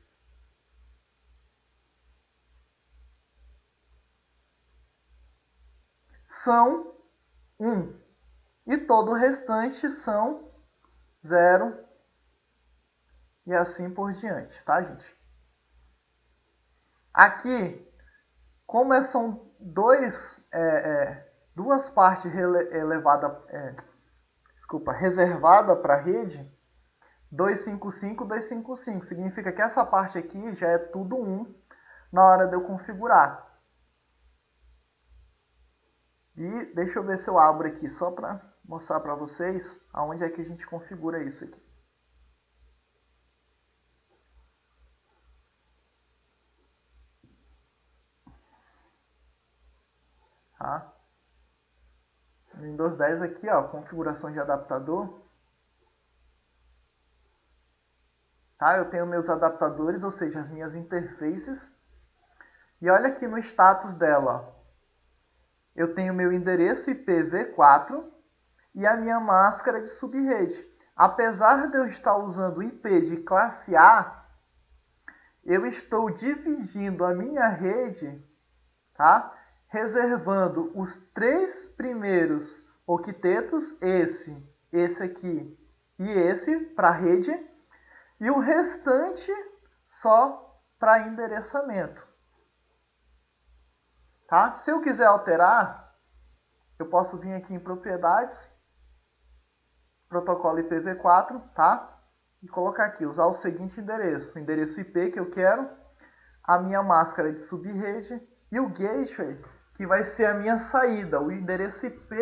são 1 e todo o restante são 0 e assim por diante, tá, gente? Aqui, como são duas partes reservada para a rede, 255, 255, significa que essa parte aqui já é tudo 1 na hora de eu configurar. E deixa eu ver se eu abro aqui só para mostrar para vocês aonde é que a gente configura isso aqui. Tá? No Windows 10 aqui, configuração de adaptador. Tá? Eu tenho meus adaptadores, ou seja, as minhas interfaces. E olha aqui no status dela, eu tenho meu endereço IPv4 e a minha máscara de subrede. Apesar de eu estar usando o IP de classe A, eu estou dividindo a minha rede, tá? Reservando os 3 primeiros octetos, esse aqui e esse, para a rede, e o restante só para endereçamento. Tá? Se eu quiser alterar, eu posso vir aqui em propriedades, protocolo IPv4, tá? E colocar aqui, usar o seguinte endereço, o endereço IP que eu quero, a minha máscara de subrede e o gateway, que vai ser a minha saída, o endereço IP,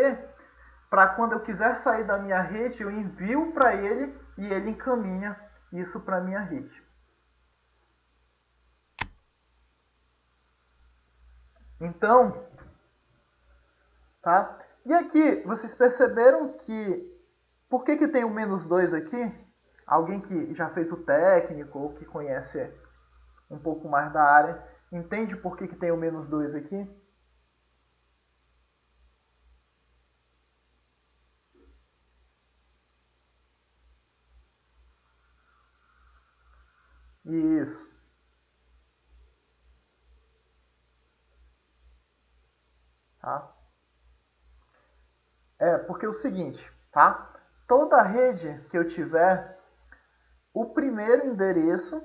para quando eu quiser sair da minha rede, eu envio para ele e ele encaminha isso para a minha rede. Então, tá? E aqui, vocês perceberam que... Por que tem o -2 aqui? Alguém que já fez o técnico ou que conhece um pouco mais da área, entende por que tem o -2 aqui? Isso. Tá? Porque é o seguinte, tá? Toda rede que eu tiver, o primeiro endereço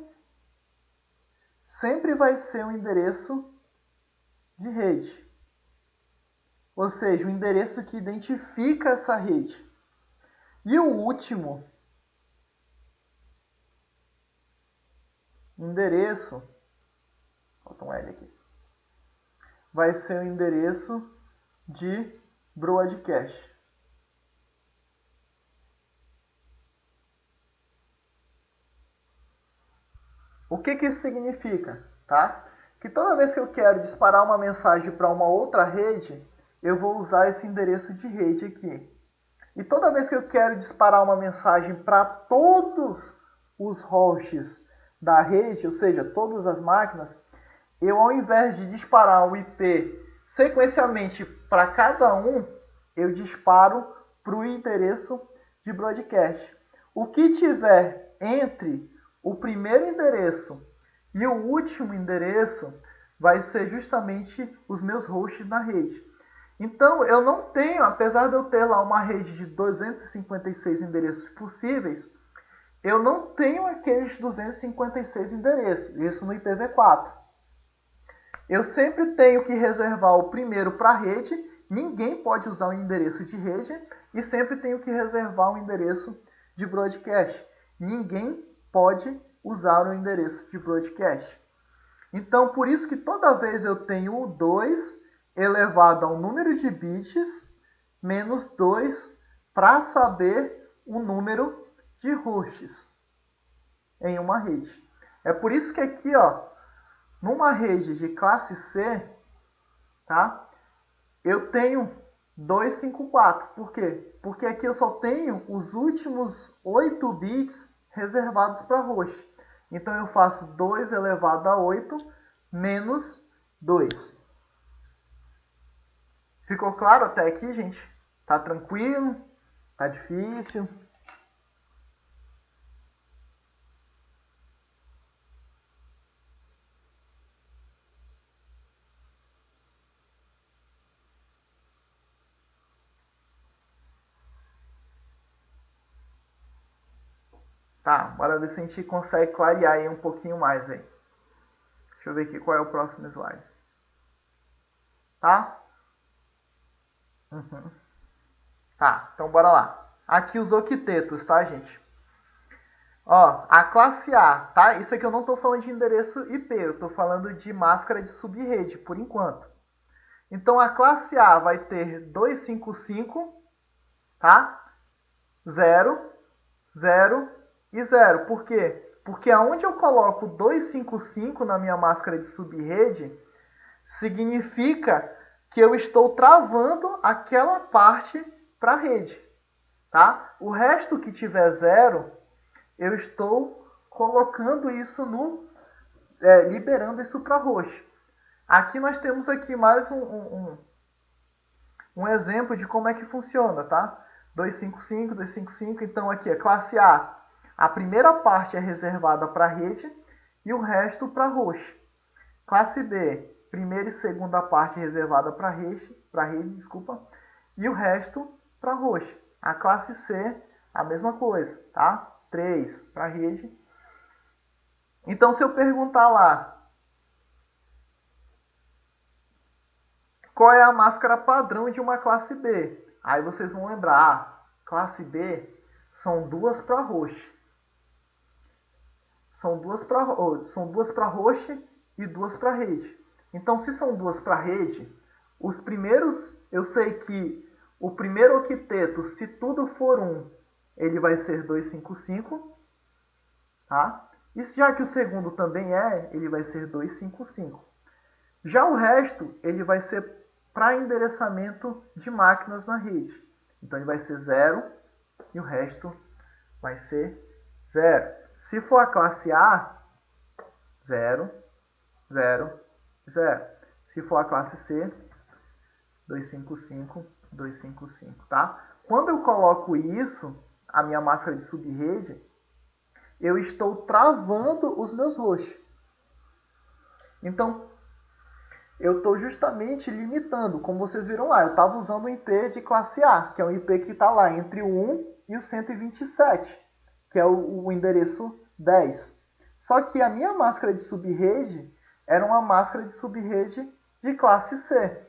sempre vai ser um endereço de rede. Ou seja, o endereço que identifica essa rede. E o último endereço, falta um L aqui, vai ser o endereço de broadcast. O que isso significa? Tá? Que toda vez que eu quero disparar uma mensagem para uma outra rede, eu vou usar esse endereço de rede aqui. E toda vez que eu quero disparar uma mensagem para todos os hosts da rede, ou seja, todas as máquinas, eu, ao invés de disparar o IP sequencialmente para cada um, eu disparo para o endereço de broadcast. O que tiver entre o primeiro endereço E o último endereço vai ser justamente os meus hosts na rede. Então, eu não tenho, apesar de eu ter lá uma rede de 256 endereços possíveis, eu não tenho aqueles 256 endereços, isso no IPv4. Eu sempre tenho que reservar o primeiro para a rede, ninguém pode usar um endereço de rede, e sempre tenho que reservar um endereço de broadcast. Ninguém pode usar o endereço de broadcast. Então, por isso que toda vez eu tenho o 2 elevado ao número de bits menos 2 para saber o número de hosts em uma rede. É por isso que aqui, ó, numa rede de classe C, tá? Eu tenho 254. Por quê? Porque aqui eu só tenho os últimos 8 bits reservados para host. Então eu faço 2 elevado a 8 menos 2. Ficou claro até aqui, gente? Tá tranquilo? Tá difícil? Tá, bora ver se a gente consegue clarear aí um pouquinho mais aí. Deixa eu ver aqui qual é o próximo slide. Tá? Uhum. Tá, então bora lá. Aqui os octetos, tá, gente? Ó, a classe A, tá? Isso aqui eu não estou falando de endereço IP, eu estou falando de máscara de subrede, por enquanto. Então, a classe A vai ter 255, tá? 0, 0 e 0. Por quê? Porque aonde eu coloco 255 na minha máscara de subrede, significa que eu estou travando aquela parte para a rede, tá? O resto que tiver 0, eu estou colocando isso liberando isso para host. Aqui nós temos aqui mais um exemplo de como é que funciona, tá? 255, 255, então aqui é classe A. A primeira parte é reservada para a rede e o resto para host. Classe B, primeira e segunda parte reservada para rede, desculpa, e o resto para host. A classe C, a mesma coisa, tá? 3 para rede. Então, se eu perguntar lá, qual é a máscara padrão de uma classe B? Aí vocês vão lembrar, classe B são duas para host. São duas para host e duas para rede. Então, se são duas para rede, os primeiros, eu sei que o primeiro octeto, se tudo for 1, ele vai ser 255, tá? E já que o segundo também ele vai ser 255. Já o resto, ele vai ser para endereçamento de máquinas na rede. Então, ele vai ser 0 e o resto vai ser 0. Se for a classe A, 0, 0, 0. Se for a classe C, 255, 255, tá? Quando eu coloco isso, a minha máscara de subrede, eu estou travando os meus hosts. Então, eu estou justamente limitando, como vocês viram lá, eu estava usando o IP de classe A, que é um IP que está lá entre o 1 e o 127, que é o endereço 10. Só que a minha máscara de subrede era uma máscara de subrede de classe C.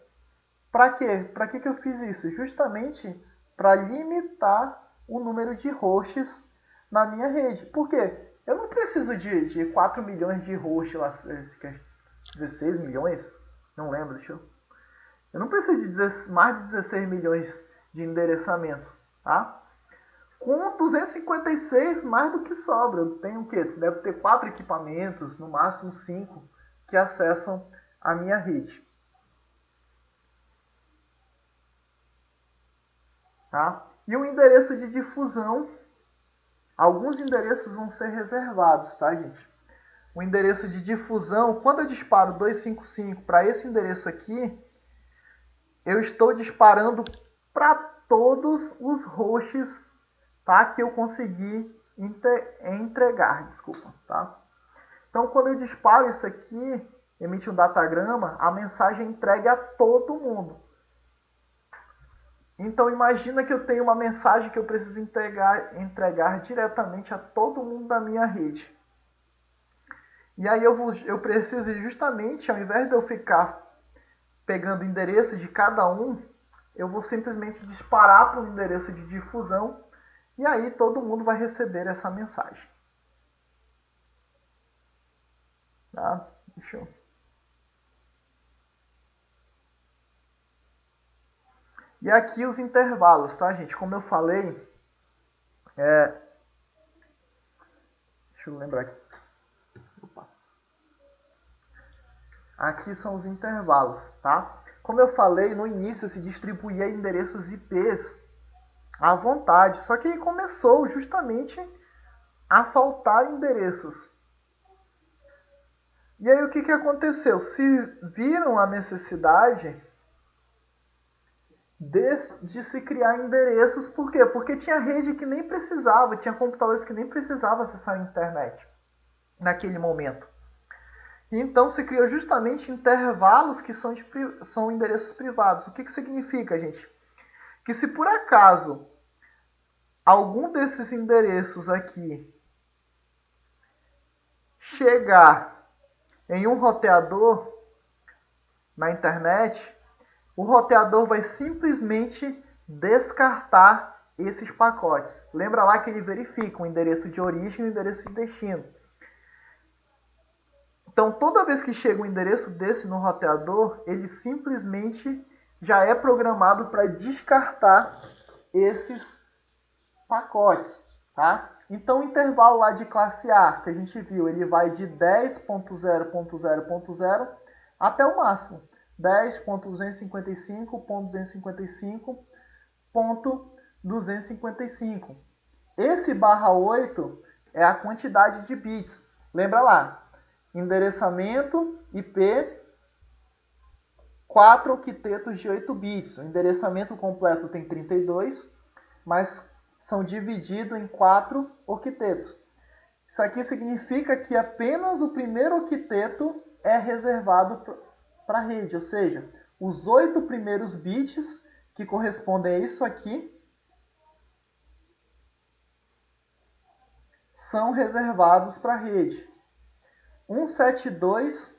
Para quê? Para que eu fiz isso? Justamente para limitar o número de hosts na minha rede. Por quê? Eu não preciso de 4 milhões de hosts, lá, 16 milhões? Não lembro, deixa eu... Eu não preciso de mais de 16 milhões de endereçamentos, tá? Com 256, mais do que sobra. Eu tenho o quê? Deve ter 4 equipamentos, no máximo 5, que acessam a minha rede. Tá? E o endereço de difusão, alguns endereços vão ser reservados, tá, gente? O endereço de difusão, quando eu disparo 255 para esse endereço aqui, eu estou disparando para todos os hosts, tá, que eu consegui entregar, desculpa, tá? Então, quando eu disparo isso aqui, emite um datagrama, a mensagem é entregue a todo mundo. Então, imagina que eu tenho uma mensagem que eu preciso entregar diretamente a todo mundo da minha rede. E aí eu preciso justamente, ao invés de eu ficar pegando o endereço de cada um, eu vou simplesmente disparar para o endereço de difusão e aí todo mundo vai receber essa mensagem. Tá? Deixa eu... E aqui os intervalos, tá, gente? Como eu falei, deixa eu lembrar aqui. Opa. Aqui são os intervalos, tá? Como eu falei, no início se distribuía endereços IPs à vontade, só que começou justamente a faltar endereços. E aí o que aconteceu? Se viram a necessidade de se criar endereços, por quê? Porque tinha rede que nem precisava, tinha computadores que nem precisavam acessar a internet naquele momento. Então se criou justamente intervalos que são endereços privados. O que significa, gente? Que se por acaso algum desses endereços aqui chegar em um roteador na internet, o roteador vai simplesmente descartar esses pacotes. Lembra lá que ele verifica o endereço de origem e o endereço de destino. Então, toda vez que chega um endereço desse no roteador, ele simplesmente já é programado para descartar esses pacotes, tá? Então, o intervalo lá de classe A, que a gente viu, ele vai de 10.0.0.0 até o máximo. 10.255.255.255. Esse /8 é a quantidade de bits. Lembra lá, endereçamento IP, 4 octetos de 8 bits. O endereçamento completo tem 32, mas são divididos em 4 octetos. Isso aqui significa que apenas o primeiro octeto é reservado para a rede, ou seja, os 8 primeiros bits, que correspondem a isso aqui, são reservados para a rede. 172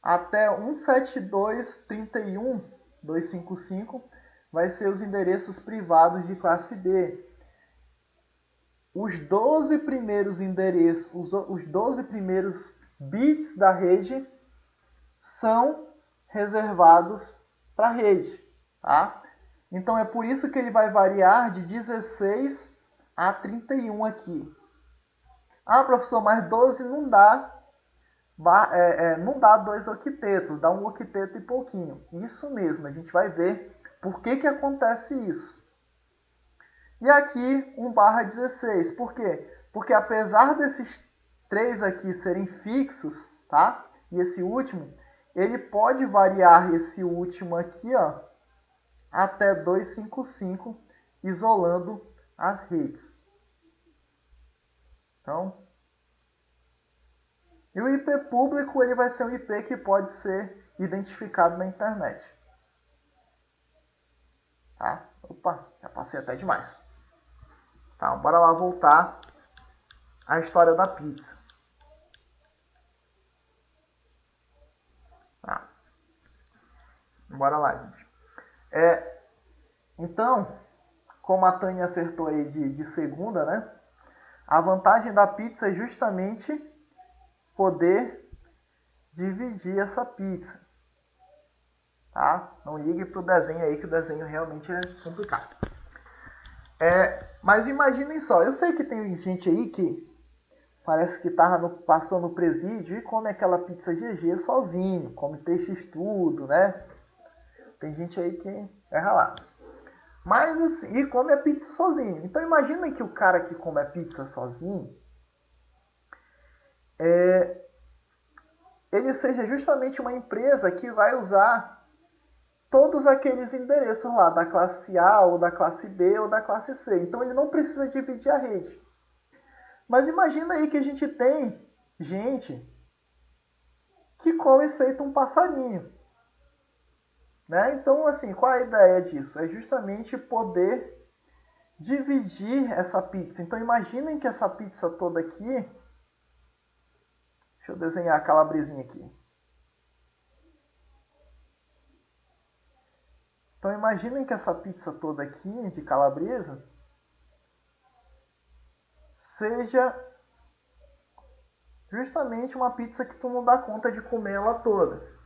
até 172.31.255 vai ser os endereços privados de classe B. Os 12 primeiros endereços, os 12 primeiros bits da rede são reservados para a rede, tá? Então é por isso que ele vai variar de 16 a 31 aqui. Ah, professor, mas 12 não dá. Não dá 2 octetos, dá 1 octeto e pouquinho. Isso mesmo, a gente vai ver por que acontece isso. E aqui 1/16. Por quê? Porque apesar desses 3 aqui serem fixos, tá? E esse último, ele pode variar esse último aqui, ó, até 255, isolando as redes. Então, e o IP público, ele vai ser um IP que pode ser identificado na internet. Tá? Opa, já passei até demais. Tá, bora lá voltar à história da pizza. Tá. Bora lá, gente. Então, como a Tânia acertou aí de segunda, né? A vantagem da pizza é justamente poder dividir essa pizza. Tá? Não ligue para o desenho aí, que o desenho realmente é complicado. Mas imaginem só, eu sei que tem gente aí que parece que estava passando no presídio e come aquela pizza GG sozinho, come peixe tudo, né? Tem gente aí que erra lá. Mas assim, e come a pizza sozinho. Então imagina que o cara que come a pizza sozinho, ele seja justamente uma empresa que vai usar todos aqueles endereços lá, da classe A, ou da classe B, ou da classe C. Então ele não precisa dividir a rede. Mas imagina aí que a gente tem gente que come feito um passarinho. Né? Então, assim, qual é a ideia disso? É justamente poder dividir essa pizza. Então, imaginem que essa pizza toda aqui... Deixa eu desenhar a calabresinha aqui. Então, imaginem que essa pizza toda aqui, de calabresa, seja justamente uma pizza que tu não dá conta de comer ela toda.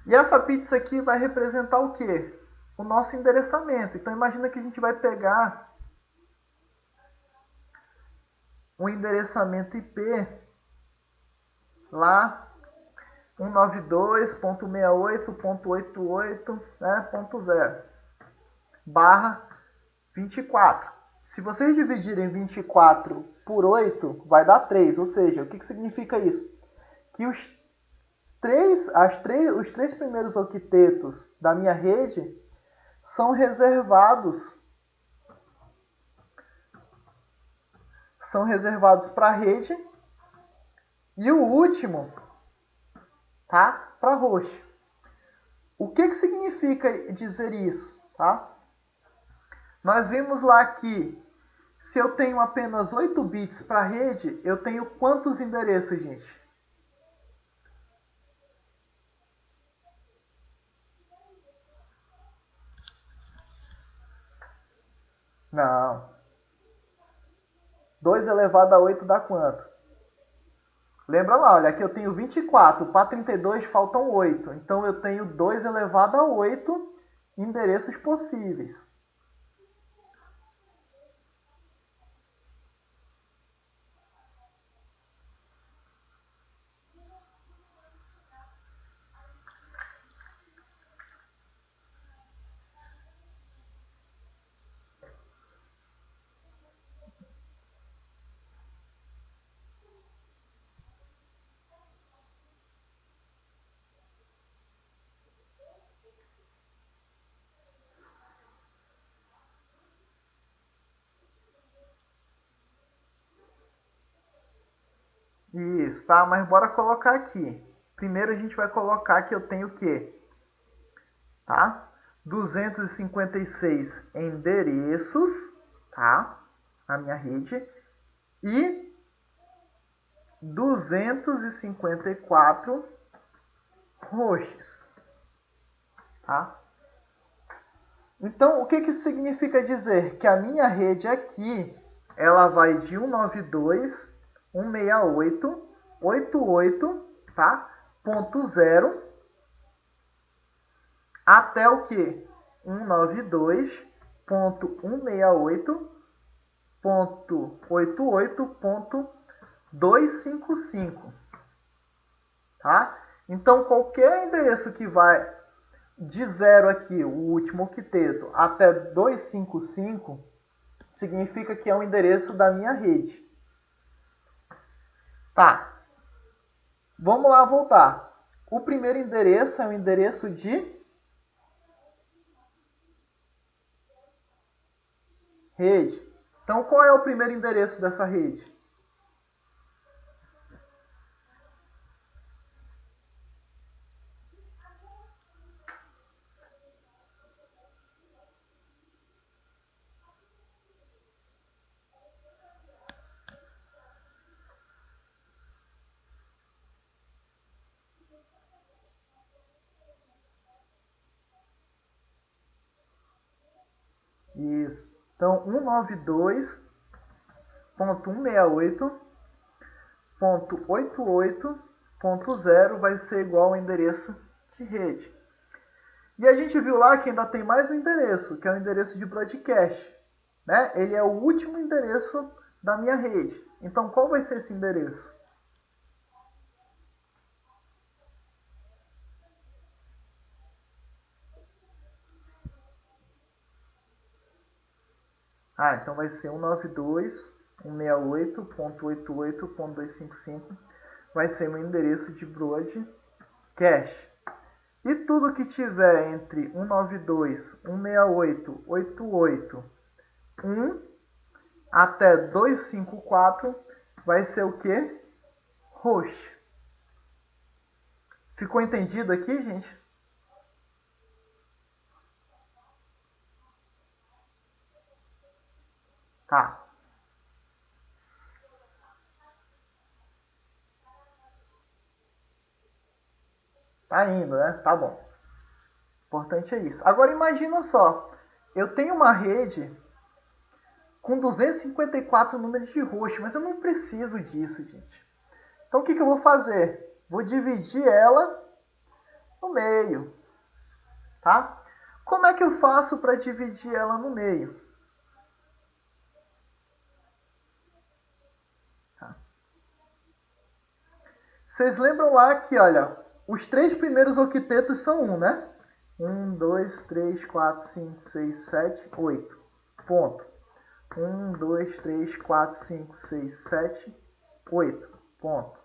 E essa pizza aqui vai representar o quê? O nosso endereçamento. Então, imagina que a gente vai pegar um endereçamento IP lá 192.68.88, né, .0 barra 24. Se vocês dividirem 24 por 8, vai dar 3. Ou seja, o que significa isso? Que os três primeiros octetos da minha rede são reservados para a rede e o último, tá, para roxo. O que significa dizer isso? Tá? Nós vimos lá que se eu tenho apenas 8 bits para a rede, eu tenho quantos endereços, gente? Não. 2 elevado a 8 dá quanto? Lembra lá, olha, aqui eu tenho 24. Para 32 faltam 8. Então eu tenho 2 elevado a 8 endereços possíveis. Isso, tá? Mas bora colocar aqui. Primeiro a gente vai colocar que eu tenho o quê? Tá? 256 endereços, tá? Na minha rede. E 254 hosts, tá? Então, o que isso significa dizer? Que a minha rede aqui, ela vai de 192.168.88, tá? .0 até o que? 192.168.88.255, tá? Então, qualquer endereço que vai de 0 aqui, o último octeto, até 255, significa que é o endereço da minha rede. Tá. Vamos lá voltar. O primeiro endereço é o endereço de rede. Então, qual é o primeiro endereço dessa rede? Isso. Então, 192.168.88.0 vai ser igual ao endereço de rede. E a gente viu lá que ainda tem mais um endereço, que é o endereço de broadcast. Né? Ele é o último endereço da minha rede. Então, qual vai ser esse endereço? Então vai ser 192.168.88.255. Vai ser meu endereço de broadcast. E tudo que tiver entre 192.168.88.1 até 254 vai ser o quê? roxo. Ficou entendido aqui, gente? Tá. Tá indo, né? Tá bom. O importante é isso. Agora imagina só. Eu tenho uma rede com 254 números de roxo, mas eu não preciso disso, gente. Então o que eu vou fazer? Vou dividir ela no meio, tá? Como é que eu faço para dividir ela no meio? Tá. Vocês lembram lá que, olha, os 3 primeiros octetos são 1, né? 1, 2, 3, 4, 5, 6, 7, 8. Ponto. 1, 2, 3, 4, 5, 6, 7, 8. Ponto.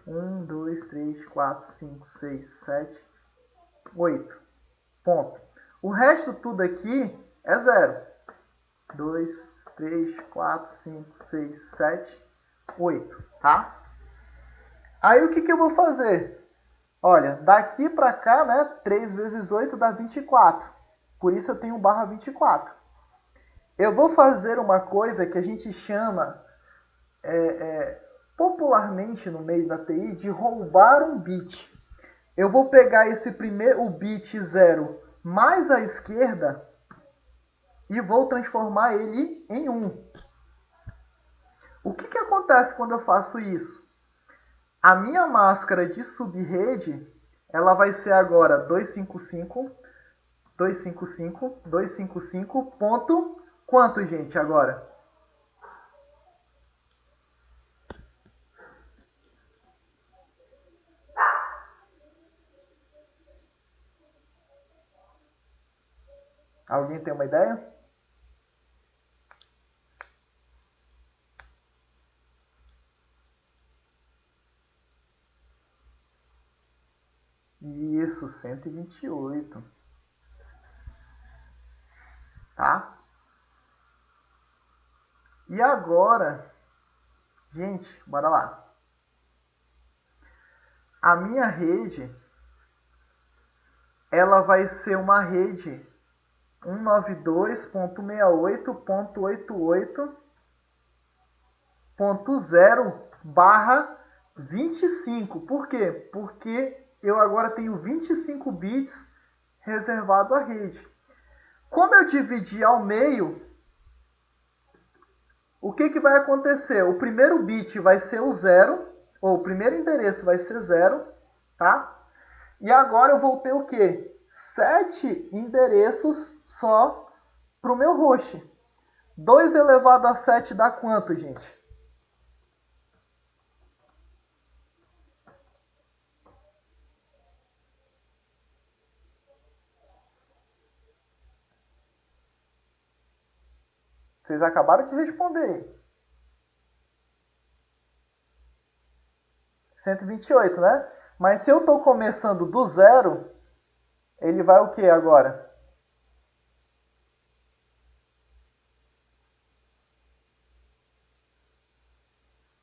1, 2, 3, 4, 5, 6, 7, 8. Ponto. O resto tudo aqui é 0. 2, 3, 4, 5, 6, 7, 8. Tá? Aí o que eu vou fazer? Olha, daqui para cá, né, 3 vezes 8 dá 24. Por isso eu tenho barra 24. Eu vou fazer uma coisa que a gente chama popularmente no meio da TI de roubar um bit. Eu vou pegar o bit 0 mais à esquerda e vou transformar ele em 1. O que acontece quando eu faço isso? A minha máscara de subrede, ela vai ser agora 255, 255, 255, ponto quanto, gente, agora? Alguém tem uma ideia? Isso, 128. Tá? E agora, gente, bora lá. A minha rede, ela vai ser uma rede 192.68.88.0/25. Por quê? Porque eu agora tenho 25 bits reservado à rede. Quando eu dividir ao meio, o que vai acontecer? O primeiro bit vai ser o 0, ou o primeiro endereço vai ser 0, tá? E agora eu vou ter o quê? 7 endereços só para o meu host. 2 elevado a 7 dá quanto, gente? Vocês acabaram de responder. 128, né? Mas se eu estou começando do zero, ele vai o que agora?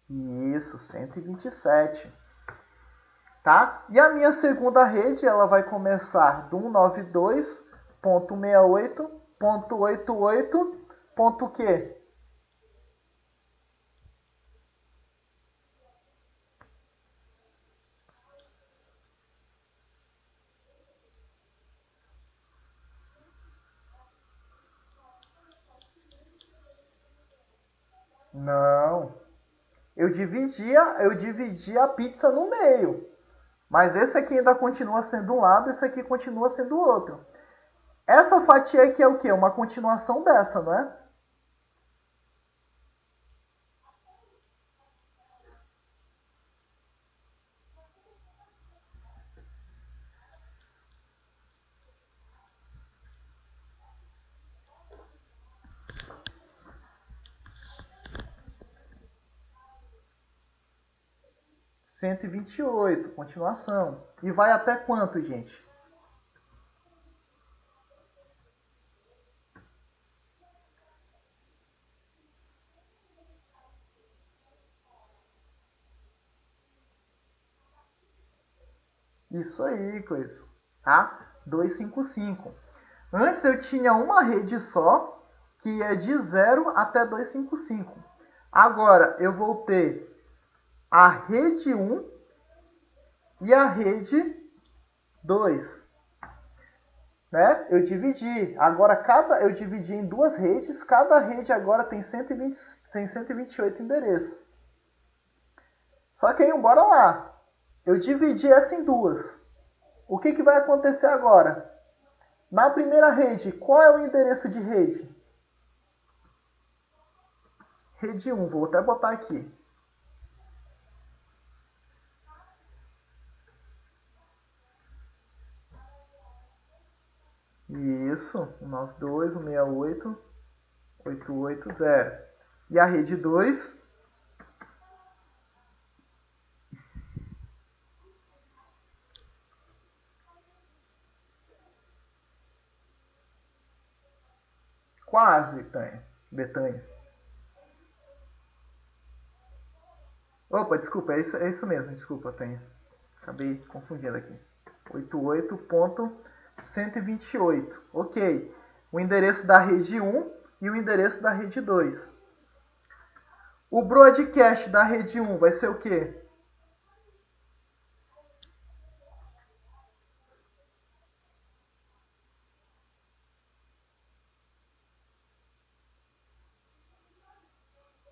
Isso, 127. Tá? E a minha segunda rede, ela vai começar do 192.68.88. Ponto quê? Não. Eu dividi a pizza no meio. Mas esse aqui ainda continua sendo um lado, esse aqui continua sendo o outro. Essa fatia aqui é o quê? Uma continuação dessa, não é? Cento e vinte e oito, continuação. E vai até quanto, gente? Isso aí, Cleison. Tá? 255. Antes eu tinha uma rede só, que é de 0 até 255. Agora eu vou ter a rede 1 e a rede 2. Né? Eu dividi. Agora eu dividi em duas redes. Cada rede agora tem 128 endereços. Só que aí, bora lá. Eu dividi essa em duas. O que vai acontecer agora? Na primeira rede, qual é o endereço de rede? Rede 1, vou até botar aqui. Isso, 192.168.880. E a rede 2? Quase, Betânia. Opa, desculpa, é isso mesmo, desculpa, Tânia. Acabei confundindo aqui. 88.128. Ok. O endereço da rede 1 e o endereço da rede 2. O broadcast da rede 1 vai ser o quê?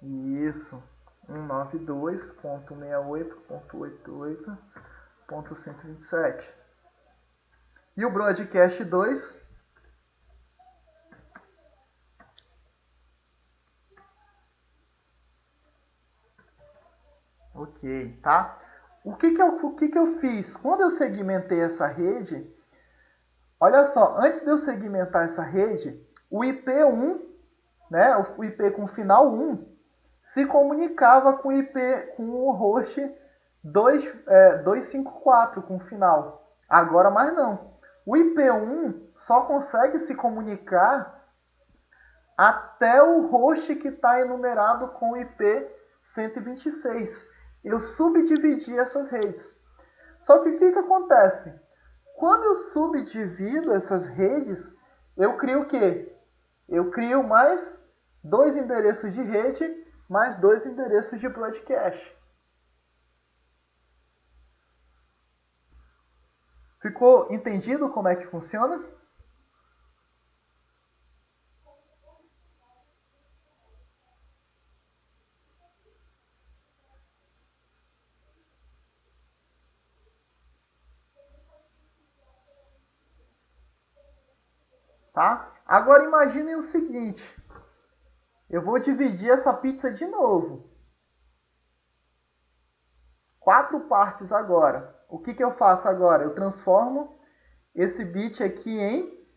Isso. 192.168.88.127. E o broadcast 2? Ok, tá? O que eu fiz? Quando eu segmentei essa rede, olha só, antes de eu segmentar essa rede, o IP1, né, o IP com final 1, se comunicava com o IP com o host 254 com final. Agora mais não. O IP1 só consegue se comunicar até o host que está enumerado com o IP 126. Eu subdividi essas redes. Só que o que acontece? Quando eu subdivido essas redes, eu crio o quê? Eu crio mais dois endereços de rede, mais dois endereços de broadcast. Ficou entendido como é que funciona? Tá? Agora imaginem o seguinte. Eu vou dividir essa pizza de novo. 4 partes agora. O que eu faço agora? Eu transformo esse bit aqui em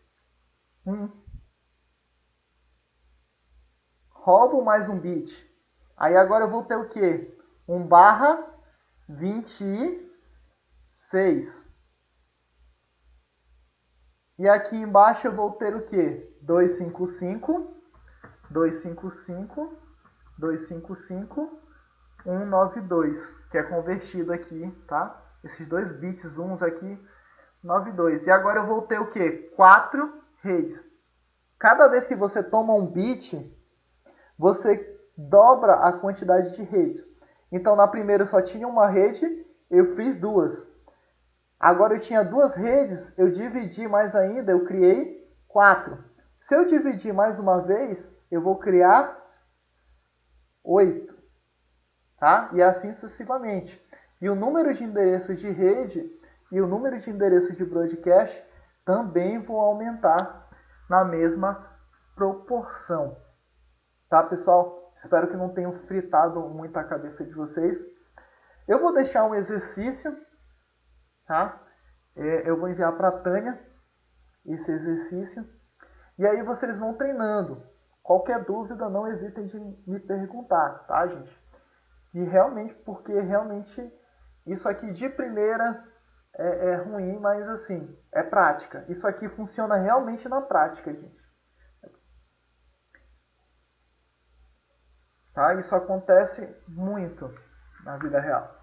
roubo mais um bit. Aí agora eu vou ter o quê? 1/26. E aqui embaixo eu vou ter o quê? 255, 255, 255, 192, que é convertido aqui, tá? Esses dois bits uns aqui, 92. E agora eu vou ter o quê? 4 redes. Cada vez que você toma um bit, você dobra a quantidade de redes. Então, na primeira eu só tinha uma rede, eu fiz duas. Agora eu tinha duas redes, eu dividi mais ainda, eu criei 4. Se eu dividir mais uma vez, eu vou criar 8. Tá? E assim sucessivamente. E o número de endereços de rede e o número de endereços de broadcast também vão aumentar na mesma proporção. Tá, pessoal? Espero que não tenham fritado muito a cabeça de vocês. Eu vou deixar um exercício, tá? Eu vou enviar para a Tânia esse exercício. E aí vocês vão treinando. Qualquer dúvida, não hesitem de me perguntar, tá, gente? E realmente, porque realmente isso aqui de primeira é ruim, mas assim, é prática. Isso aqui funciona realmente na prática, gente. Tá? Isso acontece muito na vida real.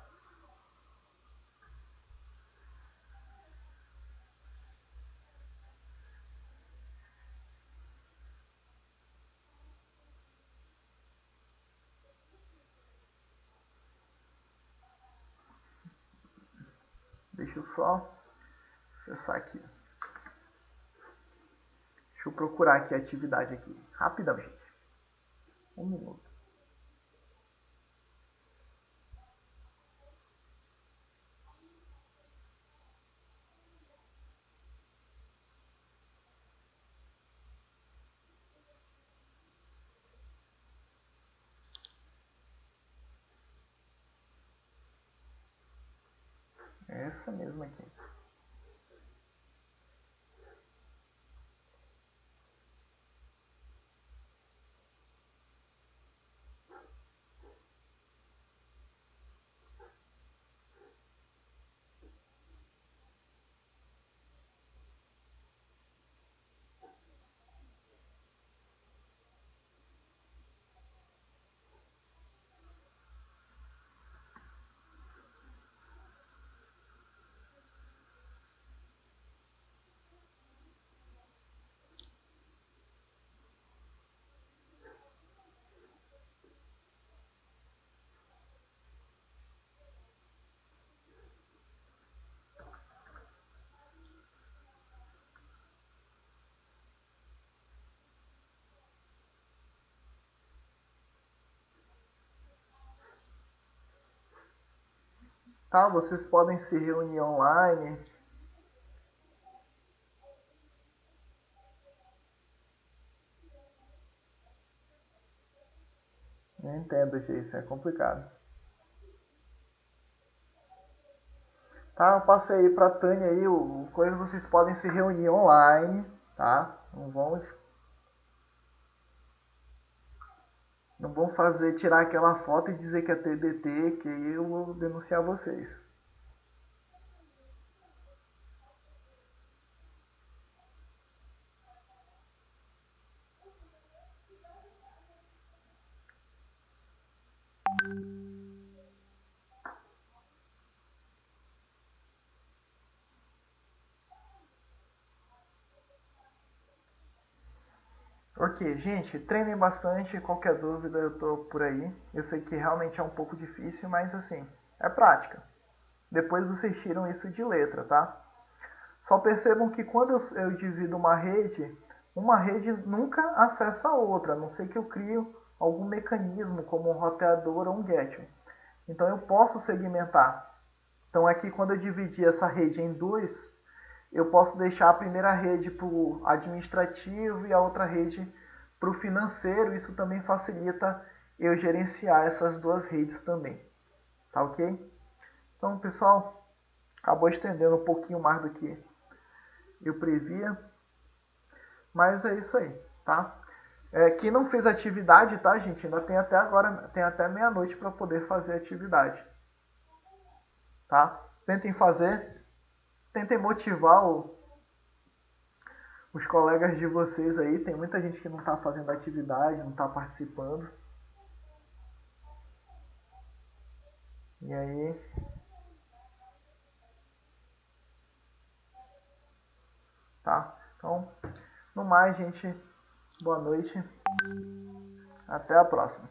Deixa eu só acessar aqui. Deixa eu procurar aqui a atividade aqui. Rapidão, gente. Um minuto. Essa mesma aqui. Tá, vocês podem se reunir online. Eu entendo, gente, é complicado. Tá, eu passei aí pra Tânia aí, o coisa vocês podem se reunir online, tá? Não vão fazer tirar aquela foto e dizer que é TBT, que aí eu vou denunciar vocês. Ok, gente, treinem bastante, qualquer dúvida eu tô por aí. Eu sei que realmente é um pouco difícil, mas assim, é prática. Depois vocês tiram isso de letra, tá? Só percebam que quando eu divido uma rede nunca acessa a outra, a não ser que eu crie algum mecanismo como um roteador ou um get. Então eu posso segmentar. Então aqui quando eu dividir essa rede em duas, eu posso deixar a primeira rede para o administrativo e a outra rede para o financeiro. Isso também facilita eu gerenciar essas duas redes também. Tá ok? Então, pessoal, acabou estendendo um pouquinho mais do que eu previa. Mas é isso aí, tá? Quem não fez atividade, tá, gente? Ainda tem até agora, tem até meia-noite para poder fazer atividade, tá? Tentem fazer, tentem motivar os colegas de vocês aí. Tem muita gente que não está fazendo atividade, não está participando. E aí, tá? Então, no mais, gente, boa noite. Até a próxima.